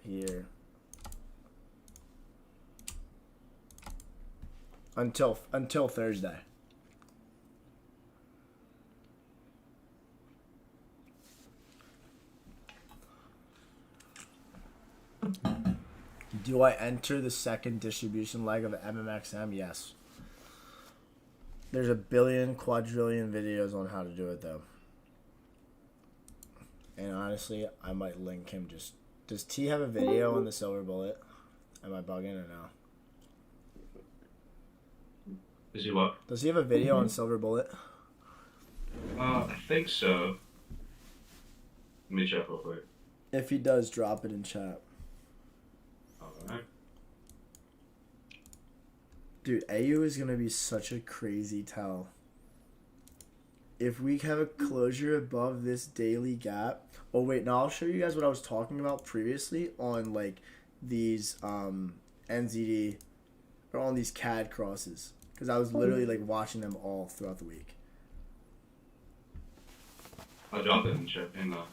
here until Thursday. Do I enter the second distribution leg of MMXM? Yes. There's a billion, quadrillion videos on how to do it, though. And honestly, I might link him just... Does T have a video on the Silver Bullet? Am I bugging or no? Is he what? Does he have a video on Silver Bullet? I think so. Let me check real quick. If he does, drop it in chat. Alright. Dude, AU is going to be such a crazy tell. If we have a closure above this daily gap... Oh, wait, now I'll show you guys what I was talking about previously on, like, these NZD... or on these CAD crosses. Because I was literally, like, watching them all throughout the week. I'll drop it in the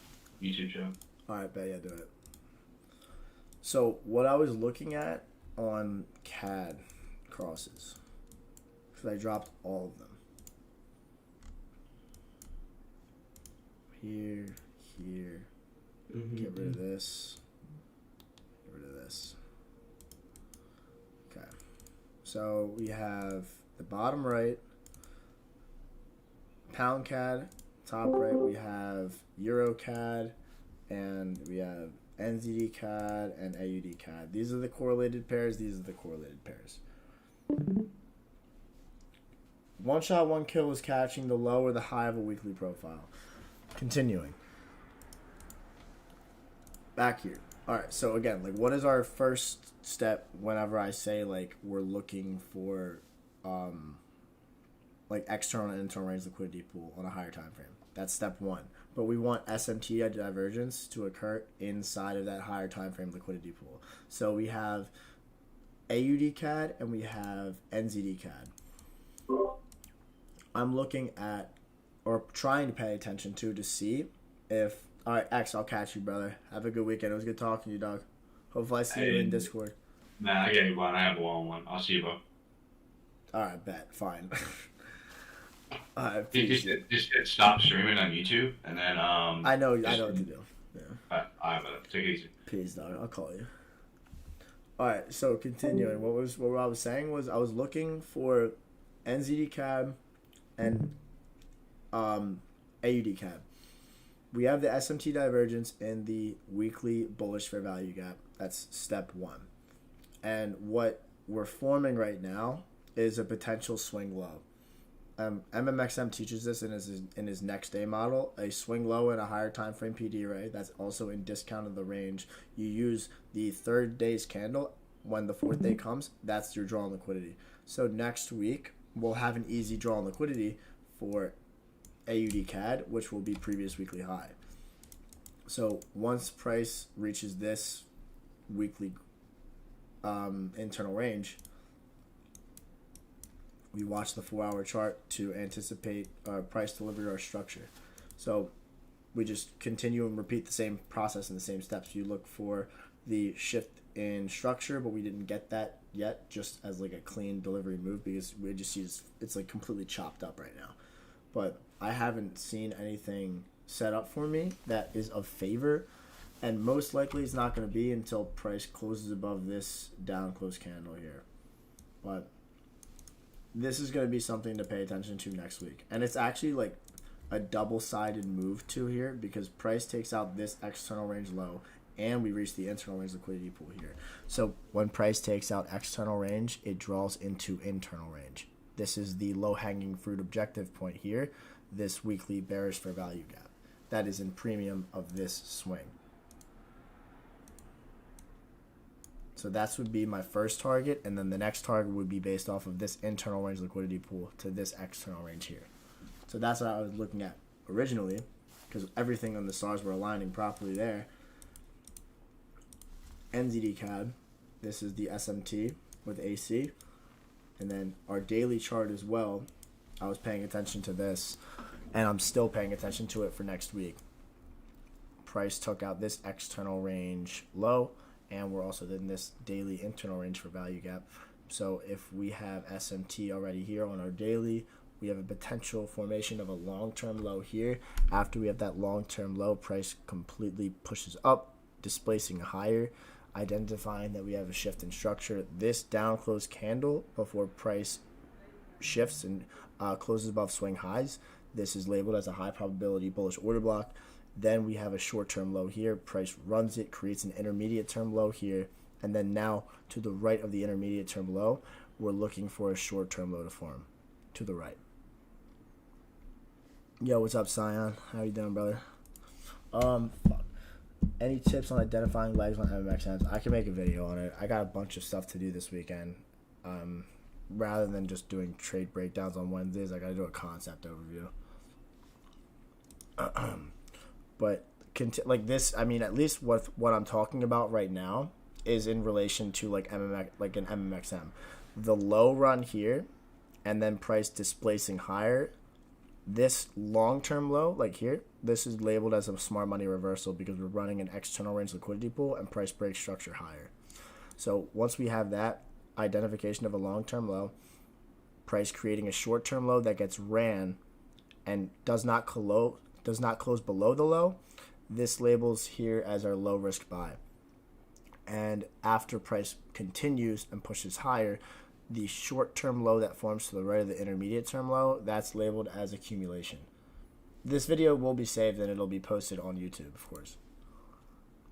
YouTube chat. Alright, bet, yeah, do it. So, what I was looking at on CAD crosses, because I dropped all of them. Here, get rid of this, get rid of this. Okay, so we have the bottom right, pound CAD, top right we have Euro CAD, and we have NZD CAD and AUD CAD. These are the correlated pairs. These are the correlated pairs. One shot, one kill is catching the low or the high of a weekly profile. Continuing. Back here. Alright, so again, like, what is our first step whenever I say, like, we're looking for, like, external and internal range liquidity pool on a higher time frame? That's step one. But we want SMT divergence to occur inside of that higher time frame liquidity pool. So we have AUD CAD and we have NZD CAD. I'm looking at, or trying to pay attention to see if... Alright, X, I'll catch you, brother. Have a good weekend. It was good talking to you, dog. Hopefully I see you in Discord. Nah, I get you one. I have a one-on-one. I'll see you, bro. Alright, bet. Fine. Just stop streaming on YouTube, and then I know what to do. Yeah. Alright, take it easy. Peace, dog. I'll call you. Alright, so continuing. What I was saying was I was looking for NZD CAD and AUD CAD. We have the SMT divergence in the weekly bullish fair value gap. That's step one. And what we're forming right now is a potential swing low. MMXM teaches this in his next day model. A swing low and a higher time frame PD array that's also in discount of the range. You use the third day's candle when the fourth day comes. That's your draw on liquidity. So next week we'll have an easy draw on liquidity for AUD CAD, which will be previous weekly high. So once price reaches this weekly internal range, we watch the 4-hour chart to anticipate price delivery or structure. So we just continue and repeat the same process and the same steps. You look for the shift in structure, but we didn't get that yet, just as like a clean delivery move, because we just see it's like completely chopped up right now. But I haven't seen anything set up for me that is of favor And most likely it's not going to be until price closes above this down close candle here. But this is going to be something to pay attention to next week. And it's actually like a double-sided move to here because price takes out this external range low and we reach the internal range liquidity pool here. So when price takes out external range, it draws into internal range. This is the low-hanging fruit objective point here, this weekly bearish fair value gap. That is in premium of this swing. So that would be my first target, and then the next target would be based off of this internal range liquidity pool to this external range here. So that's what I was looking at originally, because everything on the stars were aligning properly there. NZD CAD, this is the SMT with AC, and then our daily chart as well. I was paying attention to this, and I'm still paying attention to it for next week. Price took out this external range low, and we're also in this daily internal range for value gap. So if we have SMT already here on our daily, we have a potential formation of a long-term low here. After we have that long-term low, price completely pushes up, displacing higher, identifying that we have a shift in structure. This down close candle before price shifts and closes above swing highs, this is labeled as a high probability bullish order block. Then we have a short-term low here. Price runs it, creates an intermediate-term low here. And then now to the right of the intermediate-term low, we're looking for a short-term low to form to the right. Yo, what's up, Sion? How you doing, brother? Any tips on identifying legs on MMXMs? I can make a video on it. I got a bunch of stuff to do this weekend. Rather than just doing trade breakdowns on Wednesdays, I got to do a concept overview. But like this, I mean, at least what I'm talking about right now is in relation to like an MMXM. The low run here, and then price displacing higher. This long-term low, like here, this is labeled as a smart money reversal because we're running an external range liquidity pool and price breaks structure higher. So once we have that identification of a long-term low, price creating a short-term low that gets ran and does not close below the low, this labels here as our low risk buy. And after price continues and pushes higher, the short-term low that forms to the right of the intermediate-term low, that's labeled as accumulation. This video will be saved and it'll be posted on YouTube, of course.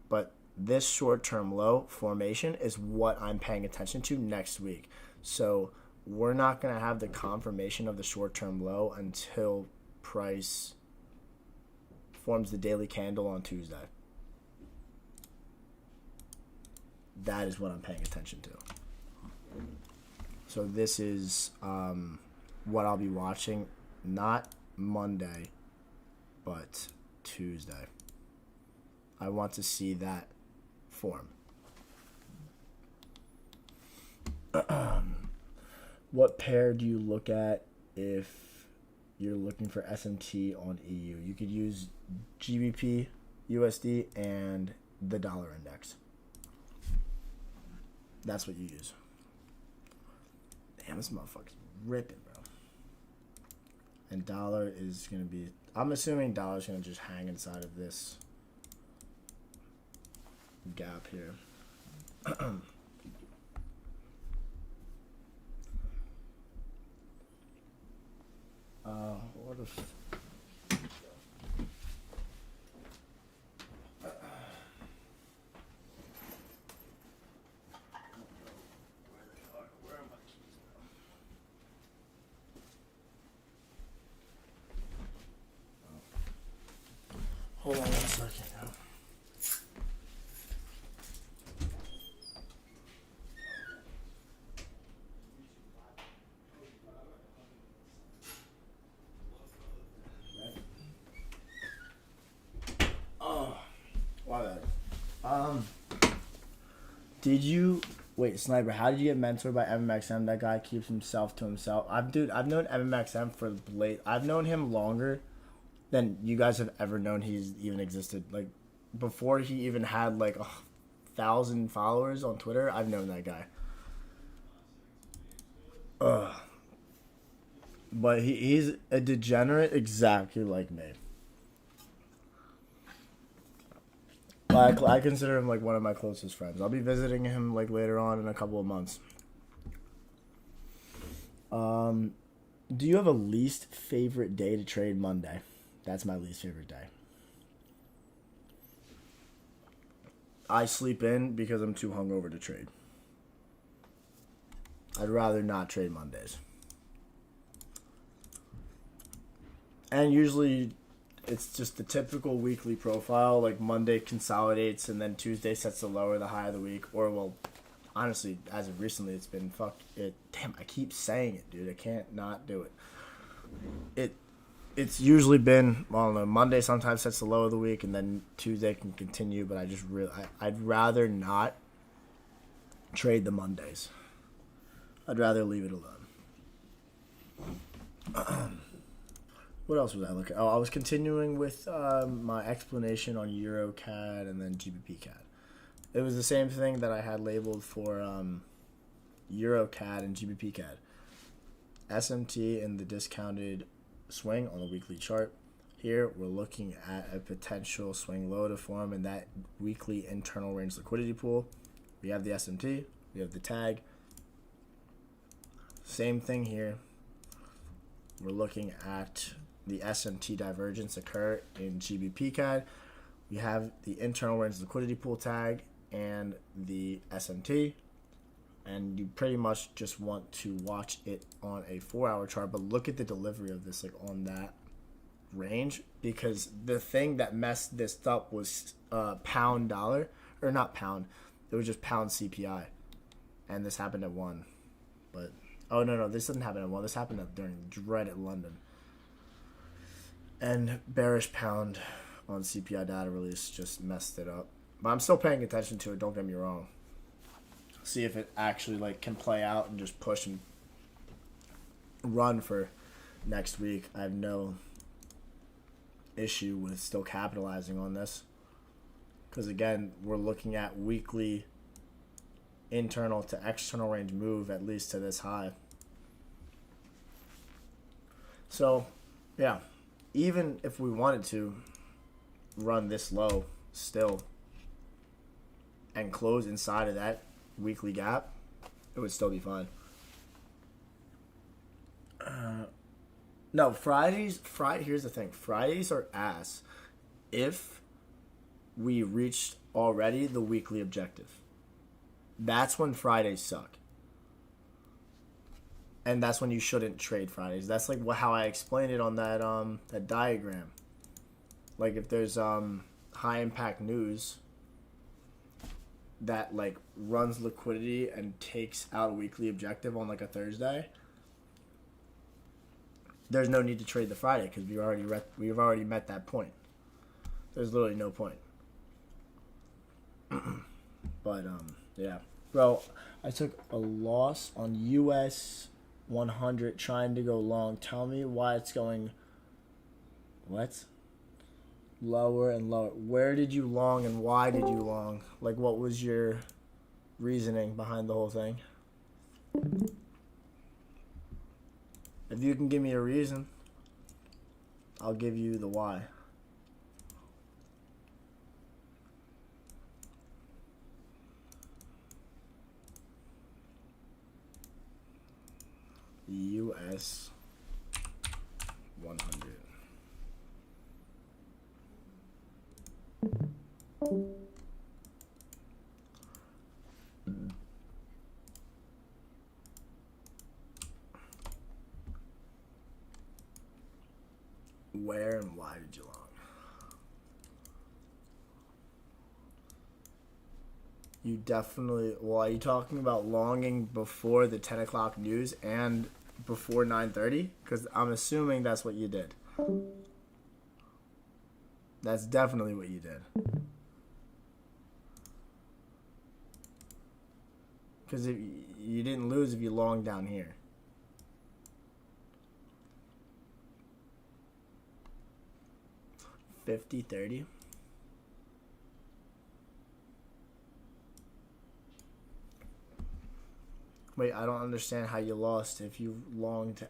But this short-term low formation is what I'm paying attention to next week. So we're not going to have the confirmation of the short-term low until price forms the daily candle on Tuesday. That is what I'm paying attention to. So this is what I'll be watching, not Monday, but Tuesday. I want to see that form. What pair do you look at if you're looking for SMT on EU? You could use GBP, USD, and the dollar index. That's what you use. Damn, this motherfucker's ripping, bro. And dollar is going to be... I'm assuming dollar's going to just hang inside of this gap here. What if... Hold on 1 second now. Oh, my bad. Did you wait, Sniper? How did you get mentored by MMXM? That guy keeps himself to himself. I've known MMXM for late. I've known him longer than you guys have ever known he's even existed. Like, before he even had, like, 1,000 followers on Twitter, I've known that guy. But he's a degenerate exactly like me. I consider him like one of my closest friends. I'll be visiting him like later on in a couple of months. Do you have a least favorite day to trade? Monday. That's my least favorite day. I sleep in because I'm too hungover to trade. I'd rather not trade Mondays. And usually it's just the typical weekly profile. Like Monday consolidates and then Tuesday sets the low or the high of the week. Or, well, honestly, as of recently, it's been fuck it. Damn, I keep saying it, dude. I can't not do it. It's usually been, well, I don't know, Monday sometimes sets the low of the week, and then Tuesday can continue. But I'd rather not trade the Mondays. I'd rather leave it alone. What else was I looking at? Oh, I was continuing with my explanation on EuroCAD and then GBPCAD. It was the same thing that I had labeled for EuroCAD and GBPCAD. SMT in the discounted swing on the weekly chart. Here we're looking at a potential swing low to form in that weekly internal range liquidity pool. We have the SMT, we have the tag. Same thing here. We're looking at the SMT divergence occur in GBPCAD. We have the internal range liquidity pool tag and the SMT. And you pretty much just want to watch it on a 4-hour chart, but look at the delivery of this like on that range, because the thing that messed this up was pound dollar, or not pound, it was just pound CPI, and this happened at 1. But oh no, this didn't happen at 1. This happened during dread at London. And bearish pound on CPI data release just messed it up. But I'm still paying attention to it, don't get me wrong. See if it actually like can play out and just push and run for next week. I have no issue with still capitalizing on this, because again, we're looking at weekly internal to external range move at least to this high. So yeah, even if we wanted to run this low still and close inside of that weekly gap, it would still be fine. No, here's the thing. Fridays are ass if we reached already the weekly objective. That's when Fridays suck. And that's when you shouldn't trade Fridays. That's like how I explained it on that diagram. Like if there's high impact news that like runs liquidity and takes out a weekly objective on like a Thursday, there's no need to trade the Friday because we've already met that point. There's literally no point. But yeah, bro, I took a loss on US 100 trying to go long. Tell me why it's going what? Lower and lower. Where did you long and why did you long? Like, what was your reasoning behind the whole thing? If you can give me a reason, I'll give you the why. US 100. Where and why did you long? You definitely, well, are you talking about longing before the 10 o'clock news and before 9:30? Because I'm assuming that's what you did. That's definitely what you did. Because if you didn't lose if you longed down here. $50.30. Wait, I don't understand how you lost if you longed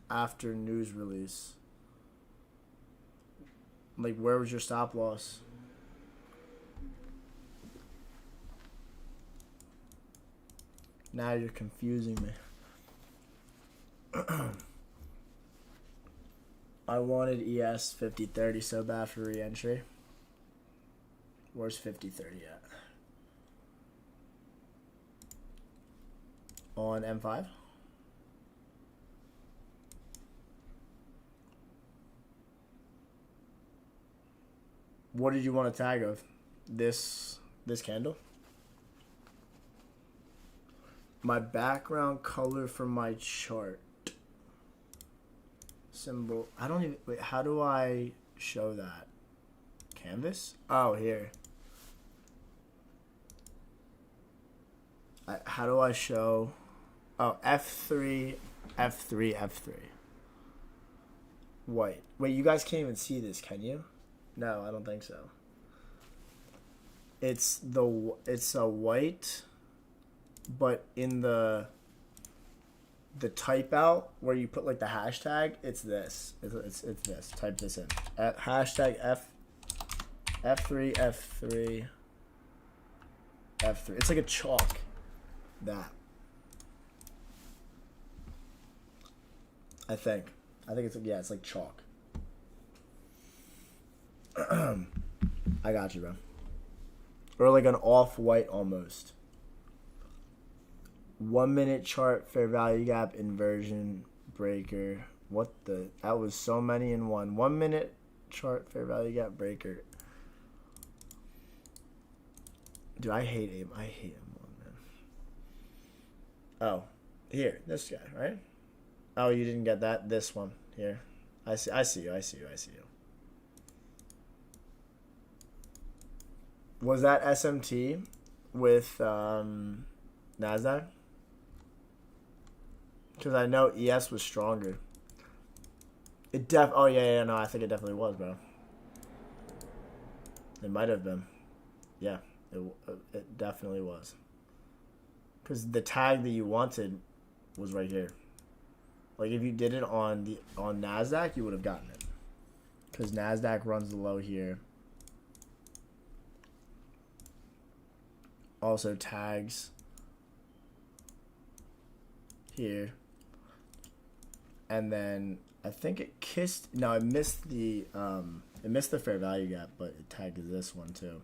after news release. Like, where was your stop loss? Now you're confusing me. I wanted ES 5030 so bad for re-entry. Where's 5030 at? On M5? What did you want to tag of? This candle? My background color for my chart. Symbol. I don't even. Wait, how do I show that? Canvas? Oh, here. How do I show? Oh, F3, F3, F3. White. Wait, you guys can't even see this, can you? No, I don't think so. It's a white, but in the type out where you put like the hashtag, it's this. It's this. Type this in. Hashtag F3 F3 F3. It's like a chalk. That. I think it's it's like chalk. I got you, bro. Or like an off-white almost. 1 minute chart, fair value gap, inversion, breaker. What the? That was so many in one. 1 minute chart, fair value gap, breaker. Dude, I hate him. I hate him, man. Oh, here, this guy, right? Oh, you didn't get that? This one here. I see you. Was that SMT with NASDAQ? Because I know ES was stronger. Oh, yeah, no, I think it definitely was, bro. It might have been. Yeah, it definitely was. Because the tag that you wanted was right here. Like, if you did it on NASDAQ, you would have gotten it. Because NASDAQ runs the low here. Also tags here. And then I think it missed the fair value gap, but it tagged this one too.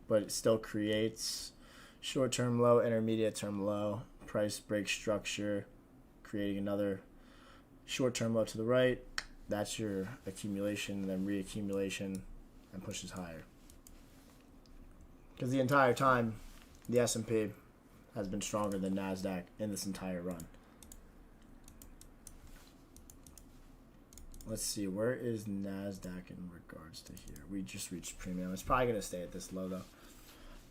But it still creates short-term low, intermediate-term low, price break structure, creating another short-term low to the right. That's your accumulation, then reaccumulation, and pushes higher. Because the entire time, the S&P has been stronger than NASDAQ in this entire run. Let's see, where is NASDAQ in regards to here? We just reached premium. It's probably going to stay at this low, though.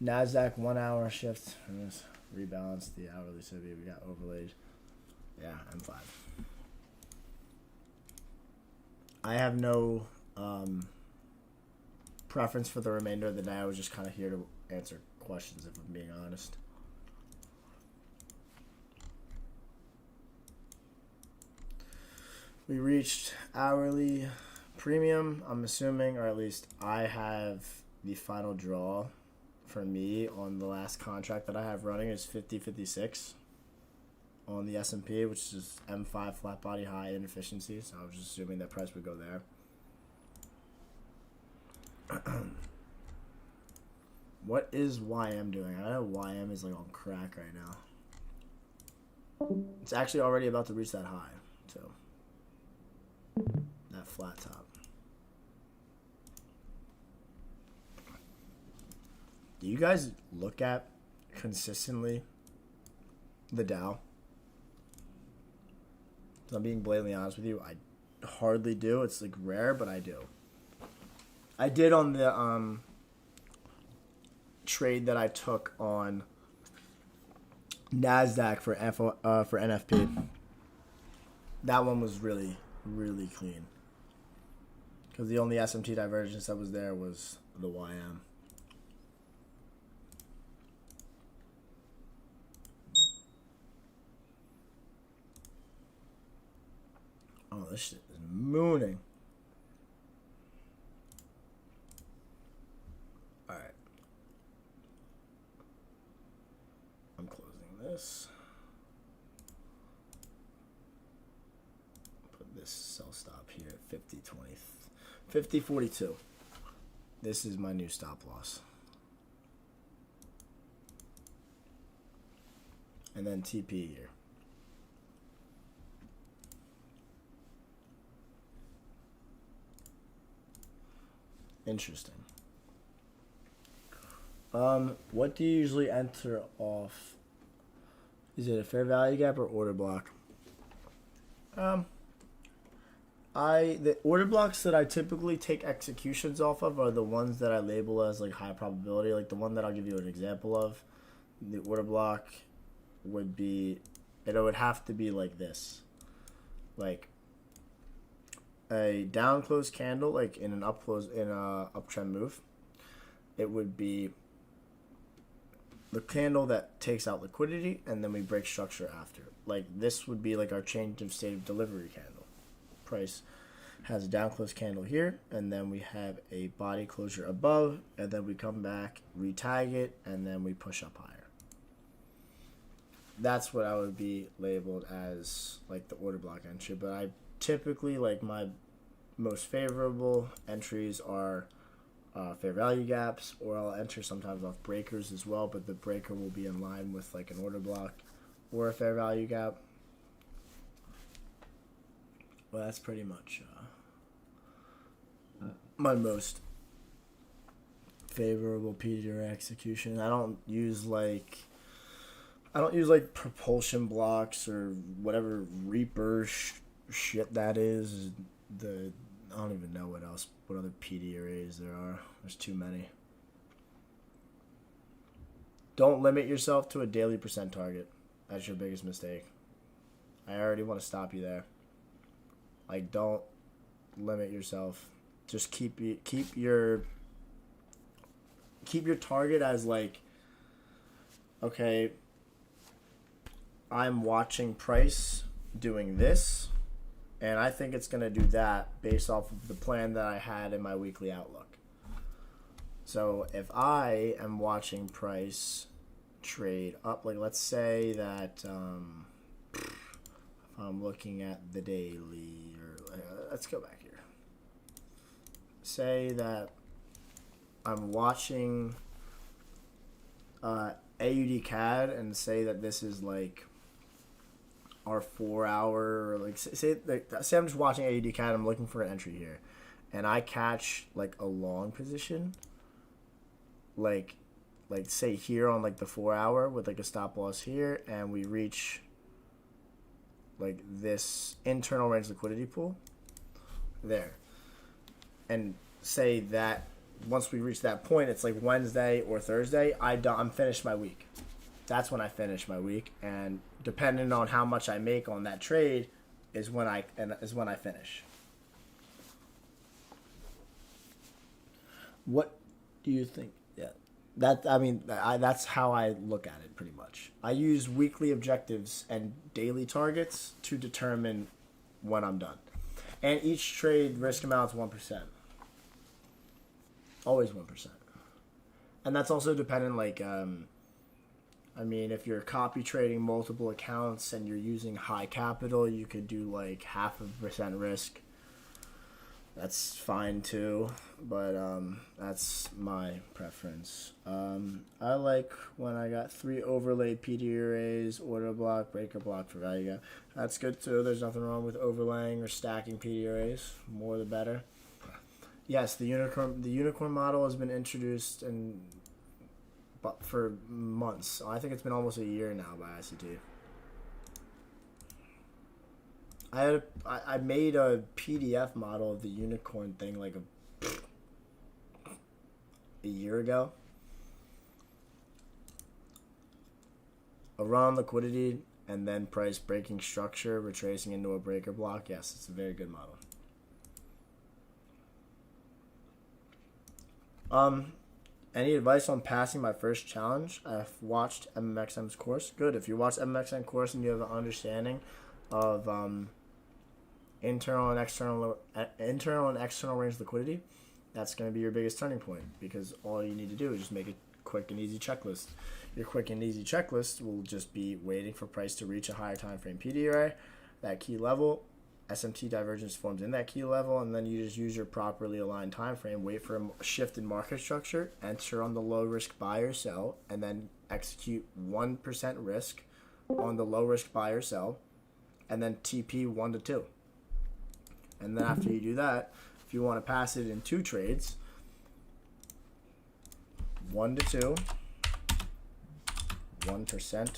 NASDAQ 1 hour shift. Let's rebalance the hourly. So we got overlaid. Yeah, M5. I have no preference for the remainder of the day. I was just kind of here to answer questions, if I'm being honest. We reached hourly premium, I'm assuming, or at least I have the final draw for me on the last contract that I have running is 50.56 on the S&P, which is M5 flat body high inefficiency, so I was just assuming that price would go there. What is YM doing? I know YM is like on crack right now. It's actually already about to reach that high, so that flat top. Do you guys look at consistently the Dow? So I'm being blatantly honest with you, I hardly do. It's like rare, but I do. I did on the trade that I took on NASDAQ for NFP. That one was really, really clean. Because the only SMT divergence that was there was the YM. Oh, this shit is mooning. Alright. I'm closing this. this sell stop here at 50.20, 50.42. This is my new stop loss. And then TP here. Interesting. What do you usually enter off? Is it a fair value gap or order block? The order blocks that I typically take executions off of are the ones that I label as like high probability. Like the one that I'll give you an example of. The order block would be, it would have to be like this, like a down close candle, like in an up close in a uptrend move. It would be the candle that takes out liquidity, and then we break structure after. Like this would be like our change of state of delivery candle. Price has a down close candle here, and then we have a body closure above, and then we come back, retag it, and then we push up higher. That's what I would be labeled as like the order block entry. But I typically, like, my most favorable entries are fair value gaps, or I'll enter sometimes off breakers as well, but the breaker will be in line with like an order block or a fair value gap. Well, that's pretty much my most favorable PDR execution. I don't use like propulsion blocks or whatever Reaper shit that is. I don't even know what other PD arrays there are. There's too many. Don't limit yourself to a daily percent target. That's your biggest mistake. I already want to stop you there. Like, don't limit yourself. Just keep your target as like, okay, I'm watching price doing this, and I think it's going to do that based off of the plan that I had in my weekly outlook. So if I am watching price trade up, like let's say that if I'm looking at the daily, or let's go back here. Say that I'm watching AUD CAD, and say that this is like our 4 hour, or like say I'm just watching AUD CAD, I'm looking for an entry here, and I catch like a long position, like say here on like the 4 hour with like a stop loss here, and we reach like this internal range liquidity pool there, and say that once we reach that point, it's like Wednesday or Thursday, I'm finished my week. That's when I finish my week, and depending on how much I make on that trade is when I finish. What do you think? Yeah, that's how I look at it pretty much. I use weekly objectives and daily targets to determine when I'm done, and each trade risk amount is 1%. Always 1%, and that's also dependent. Like, if you're copy trading multiple accounts and you're using high capital, you could do like 0.5% risk. That's fine too, but that's my preference. I like when I got 3 overlaid PD arrays, order block, breaker block for value gap. That's good too. There's nothing wrong with overlaying or stacking PD arrays. More the better. Yes, the unicorn model has been introduced for months. I think it's been almost a year now by ICT. I made a PDF model of the unicorn thing like a year ago. A run on liquidity and then price breaking structure, retracing into a breaker block. Yes, it's a very good model. Any advice on passing my first challenge? I've watched MMXM's course. Good. If you watch MMXM course and you have an understanding of internal and external range liquidity, that's going to be your biggest turning point, because all you need to do is just make a quick and easy checklist. Your quick and easy checklist will just be waiting for price to reach a higher time frame PD array, that key level, SMT divergence forms in that key level, and then you just use your properly aligned time frame, wait for a shift in market structure, enter on the low risk buy or sell, and then execute 1% risk on the low risk buy or sell, and then TP 1 to 2. And then after you do that, if you want to pass it in 2 trades, 1 to 2, 1%,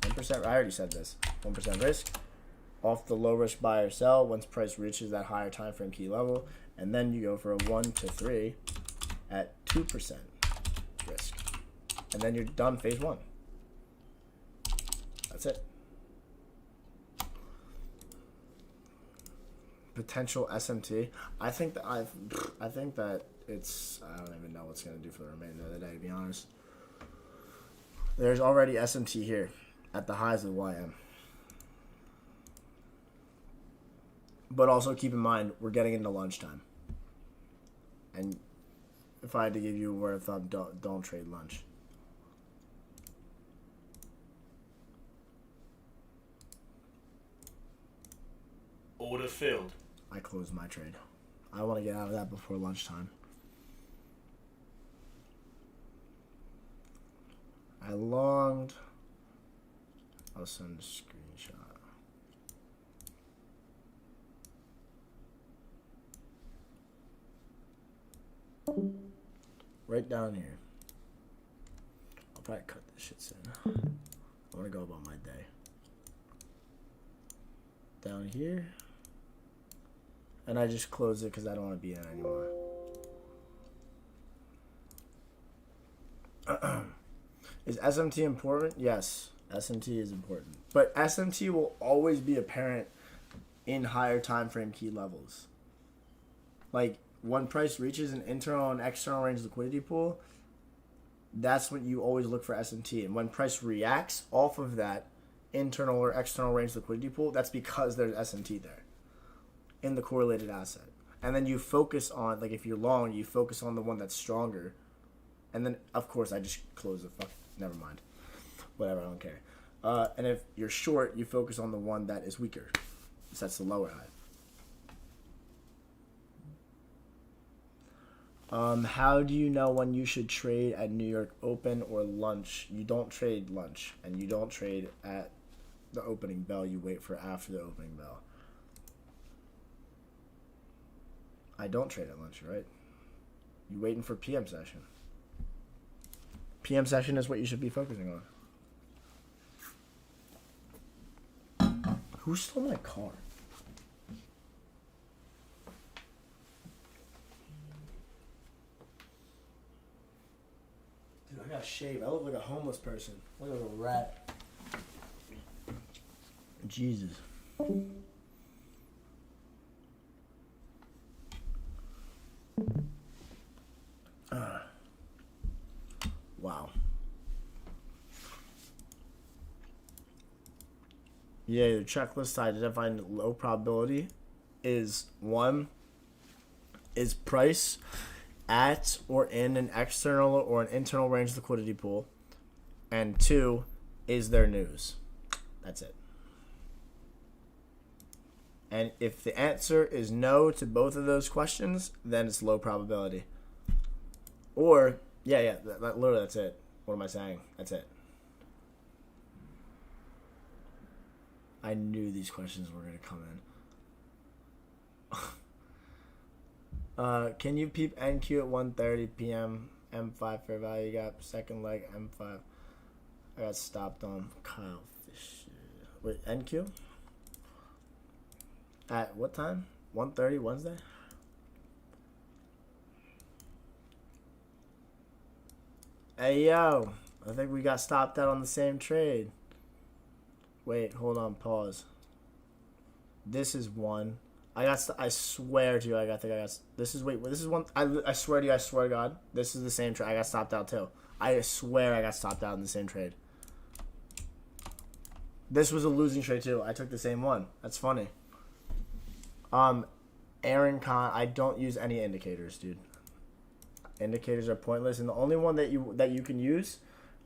1%, I already said this, 1% risk, off the low risk buy or sell once price reaches that higher time frame key level, and then you go for a 1 to 3 at 2% risk, and then you're done phase 1. That's it. Potential SMT. I think that it's, I don't even know what's gonna do for the remainder of the day, to be honest. There's already SMT here at the highs of YM. But also keep in mind, we're getting into lunchtime. And if I had to give you a word of thumb, don't trade lunch. Order filled. I closed my trade. I want to get out of that before lunchtime. I longed. I'll send a screenshot. Right down here. I'll probably cut this shit soon. I want to go about my day. Down here. And I just close it because I don't want to be in it anymore. Is SMT important? Yes, SMT is important. But SMT will always be apparent in higher time frame key levels. Like, when price reaches an internal and external range liquidity pool, that's when you always look for SMT. And when price reacts off of that internal or external range liquidity pool, that's because there's SMT there in the correlated asset. And then you focus on, like, if you're long, you focus on the one that's stronger. And then, of course, I just close the fuck. Never mind. Whatever, I don't care. And if you're short, you focus on the one that is weaker. So that's the lower high. How do you know when you should trade at New York Open or lunch? You don't trade lunch, and you don't trade at the opening bell. You wait for after the opening bell. I don't trade at lunch, right? You waiting for PM session. PM session is what you should be focusing on. Who stole my car? Dude, I gotta shave. I look like a homeless person. I look like a rat. Jesus. Wow. Yeah, your checklist to identify low probability is 1, is price at or in an external or an internal range liquidity pool, and 2, is there news. That's it. And if the answer is no to both of those questions, then it's low probability. Or, literally that's it. What am I saying? That's it. I knew these questions were going to come in. Can you peep NQ at 1:30 p.m. M5 fair value gap, second leg M5. I got stopped on Kyle Fish. Wait, NQ? At what time? 1:30 Wednesday? Hey, yo. I think we got stopped out on the same trade. Wait, hold on, pause. This is one. I swear to you, this is one. I swear to you, I swear to God, this is the same trade. I got stopped out too. I swear I got stopped out in the same trade. This was a losing trade too. I took the same one. That's funny. Aaron Khan, I don't use any indicators, dude. Indicators are pointless, and the only one that you can use,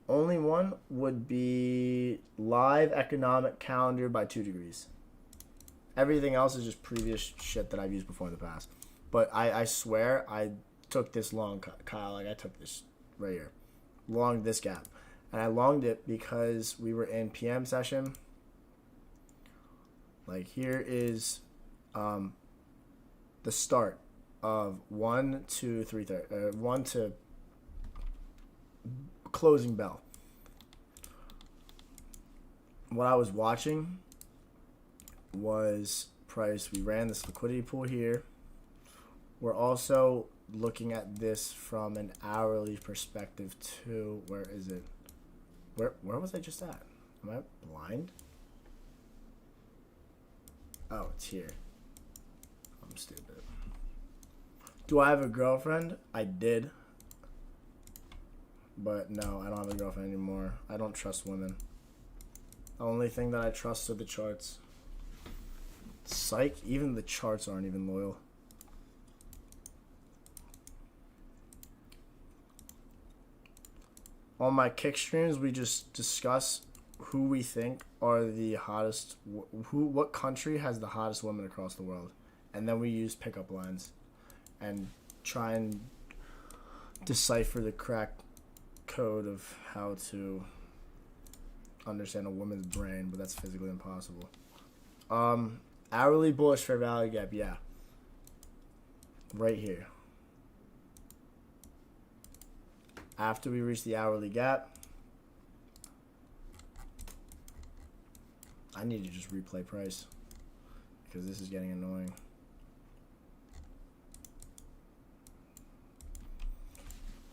only one would be live economic calendar by 2 degrees. Everything else is just previous shit that I've used before in the past. But I swear I took this long, Kyle. Like, I took this right here. Longed this gap. And I longed it because we were in PM session. Like, here is the start of 1 to 3:30. 1 to closing bell. What I was watching was price. We ran this liquidity pool here. We're also looking at this from an hourly perspective too. Where is it? Where was I just at? Am I blind? Oh, it's here. I'm stupid. Do I have a girlfriend? I did. But no, I don't have a girlfriend anymore. I don't trust women. The only thing that I trust are the charts. Psych, even the charts aren't even loyal. On my kick streams, we just discuss who we think are the hottest, what country has the hottest women across the world. And then we use pickup lines and try and decipher the crack code of how to understand a woman's brain, but that's physically impossible. Hourly bullish fair value gap, yeah. Right here. After we reach the hourly gap, I need to just replay price because this is getting annoying.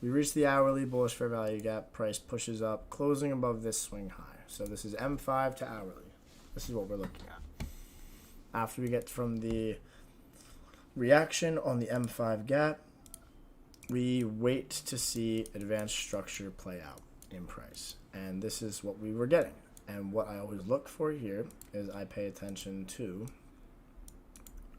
We reach the hourly bullish fair value gap. Price pushes up, closing above this swing high. So this is M5 to hourly. This is what we're looking at. After we get from the reaction on the M5 gap, we wait to see advanced structure play out in price. And this is what we were getting. And what I always look for here is I pay attention to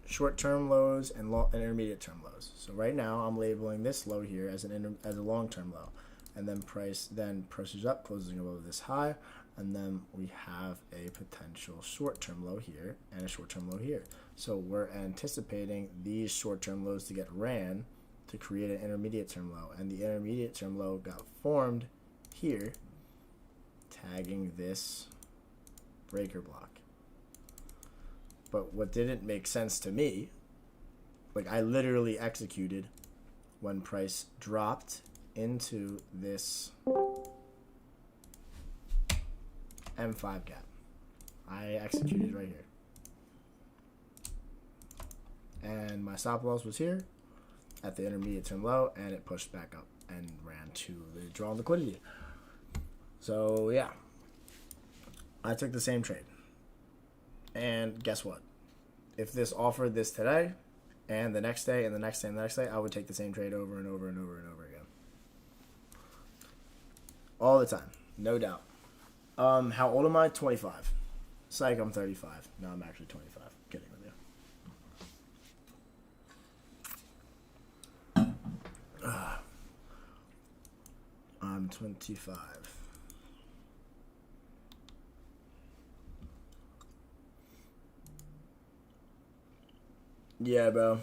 short-term lows and intermediate-term lows. So right now I'm labeling this low here as as a long-term low. And then price then pushes up, closing above this high. And then we have a potential short-term low here and a short-term low here. So we're anticipating these short-term lows to get ran to create an intermediate term low, and the intermediate term low got formed here, tagging this breaker block. But what didn't make sense to me, like I literally executed when price dropped into this M5 gap. I executed right here. And my stop loss was here at the intermediate term low, and it pushed back up and ran to the drawn liquidity. So yeah, I took the same trade, and guess what? If this offered this today and the next day and the next day and the next day, I would take the same trade over and over and over and over again, all the time, no doubt. How old am I? 25. Psych, I'm 35. No, I'm actually 25. Kidding with you. I'm 25. Yeah, bro.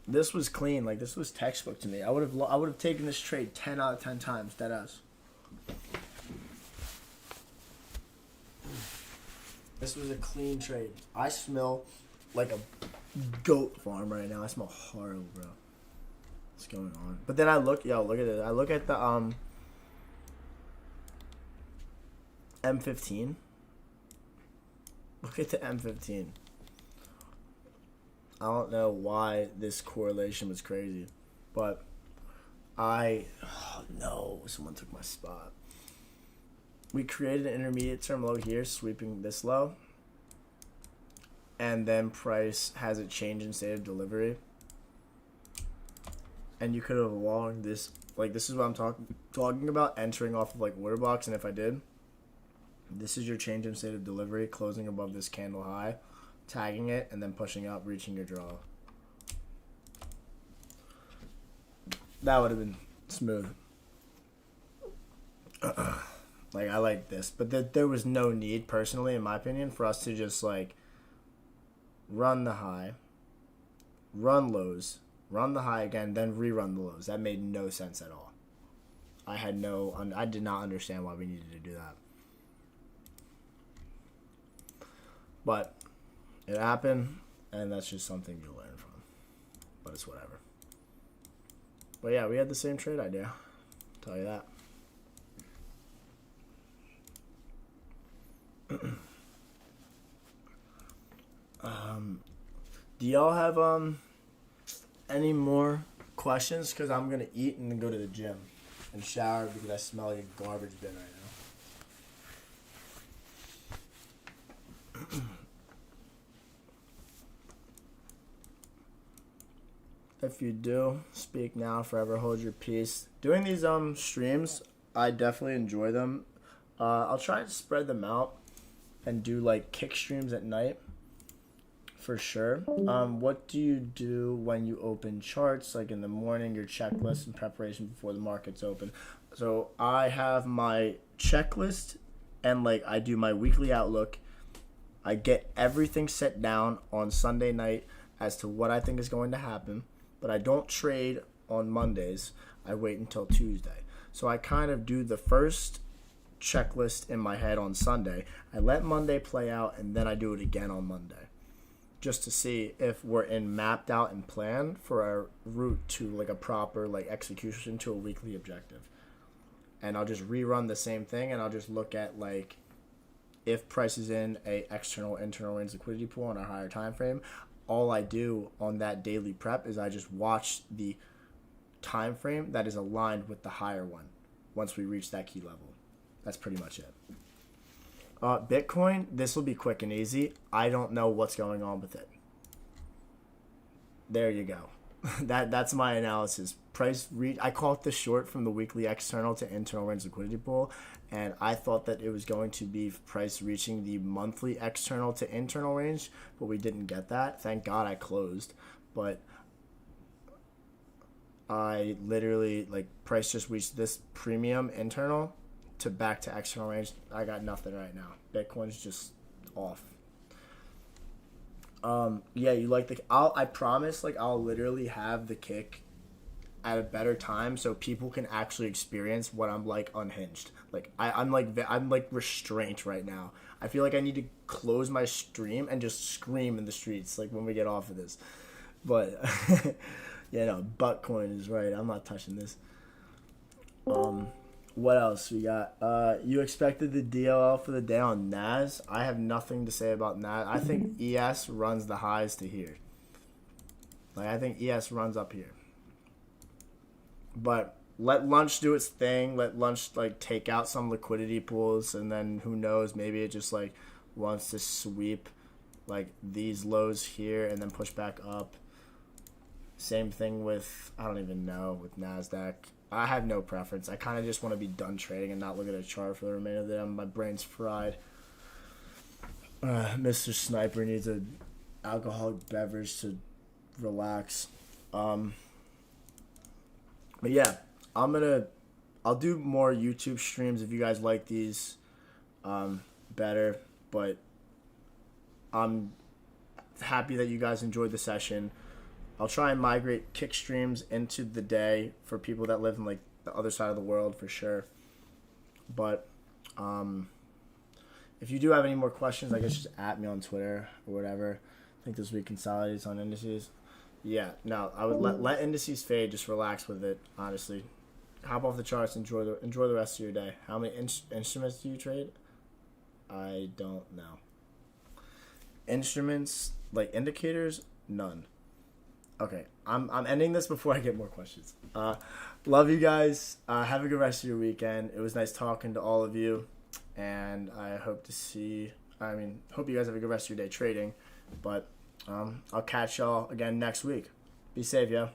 This was clean. Like, this was textbook to me. I would have taken this trade 10 out of 10 times. Deadass. This was a clean trade. I smell like a goat farm right now. I smell horrible, bro. What's going on? But then I look, look at it. I look at the M15. Look at the M15. I don't know why this correlation was crazy, but oh no, someone took my spot. We created an intermediate term low here, sweeping this low, and then price has a change in state of delivery, and you could have longed this. Like, this is what I'm talking about, entering off of like order box. And if I did, this is your change in state of delivery, closing above this candle high, tagging it, and then pushing up, reaching your draw. That would have been smooth. Like, I like this, but there was no need, personally, in my opinion, for us to just like run the high, run lows, run the high again, then rerun the lows. That made no sense at all. I did not understand why we needed to do that. But it happened, and that's just something you learn from. But it's whatever. But yeah, we had the same trade idea. I'll tell you that. Do y'all have any more questions? Because I'm gonna eat and then go to the gym and shower because I smell like a garbage bin right now. If you do, speak now, forever hold your peace. Doing these streams, I definitely enjoy them. I'll try and spread them out and do like kick streams at night for sure. What do you do when you open charts, like in the morning, your checklist and preparation before the markets open? So I have my checklist and like I do my weekly outlook. I get everything set down on Sunday night as to what I think is going to happen, but I don't trade on Mondays. I wait until Tuesday. So I kind of do the first checklist in my head on Sunday. I let Monday play out, and then I do it again on Monday, just to see if we're in mapped out and planned for a route to like a proper like execution to a weekly objective. And I'll just rerun the same thing, and I'll just look at like if price is in a external internal range liquidity pool on a higher time frame. All I do on that daily prep is I just watch the time frame that is aligned with the higher one once we reach that key level. That's pretty much it. Bitcoin, this will be quick and easy. I don't know what's going on with it. There you go. That's my analysis. I call it the short from the weekly external to internal range liquidity pool, and I thought that it was going to be price reaching the monthly external to internal range, but we didn't get that. Thank God I closed, but I literally like price just reached this premium internal to back to external range. I got nothing right now. Bitcoin's just off. Yeah, you like I promise, like I'll literally have the kick at a better time so people can actually experience what I'm like unhinged. Like I'm like restrained right now. I feel like I need to close my stream and just scream in the streets like when we get off of this. But yeah, no, Buttcoin is right. I'm not touching this. What else we got? You expected the DLL for the day on NAS. I have nothing to say about NAS. I think ES runs the highs to here. Like I think ES runs up here. But let lunch do its thing. Let lunch like take out some liquidity pools, and then who knows? Maybe it just like wants to sweep like these lows here and then push back up. Same thing with I don't even know with Nasdaq. I have no preference. I kind of just want to be done trading and not look at a chart for the remainder of the day. My brain's fried. Mr. Sniper needs an alcoholic beverage to relax. But yeah, I'll do more YouTube streams if you guys like these better. But I'm happy that you guys enjoyed the session. I'll try and migrate kick streams into the day for people that live in like the other side of the world for sure. But if you do have any more questions, I guess just at me on Twitter or whatever. I think this week consolidates on indices. Yeah, no, I would let indices fade. Just relax with it, honestly. Hop off the charts. Enjoy the rest of your day. How many instruments do you trade? I don't know. Instruments like indicators, none. Okay, I'm ending this before I get more questions. Love you guys. Have a good rest of your weekend. It was nice talking to all of you, and I hope you guys have a good rest of your day trading. But I'll catch y'all again next week. Be safe, yo.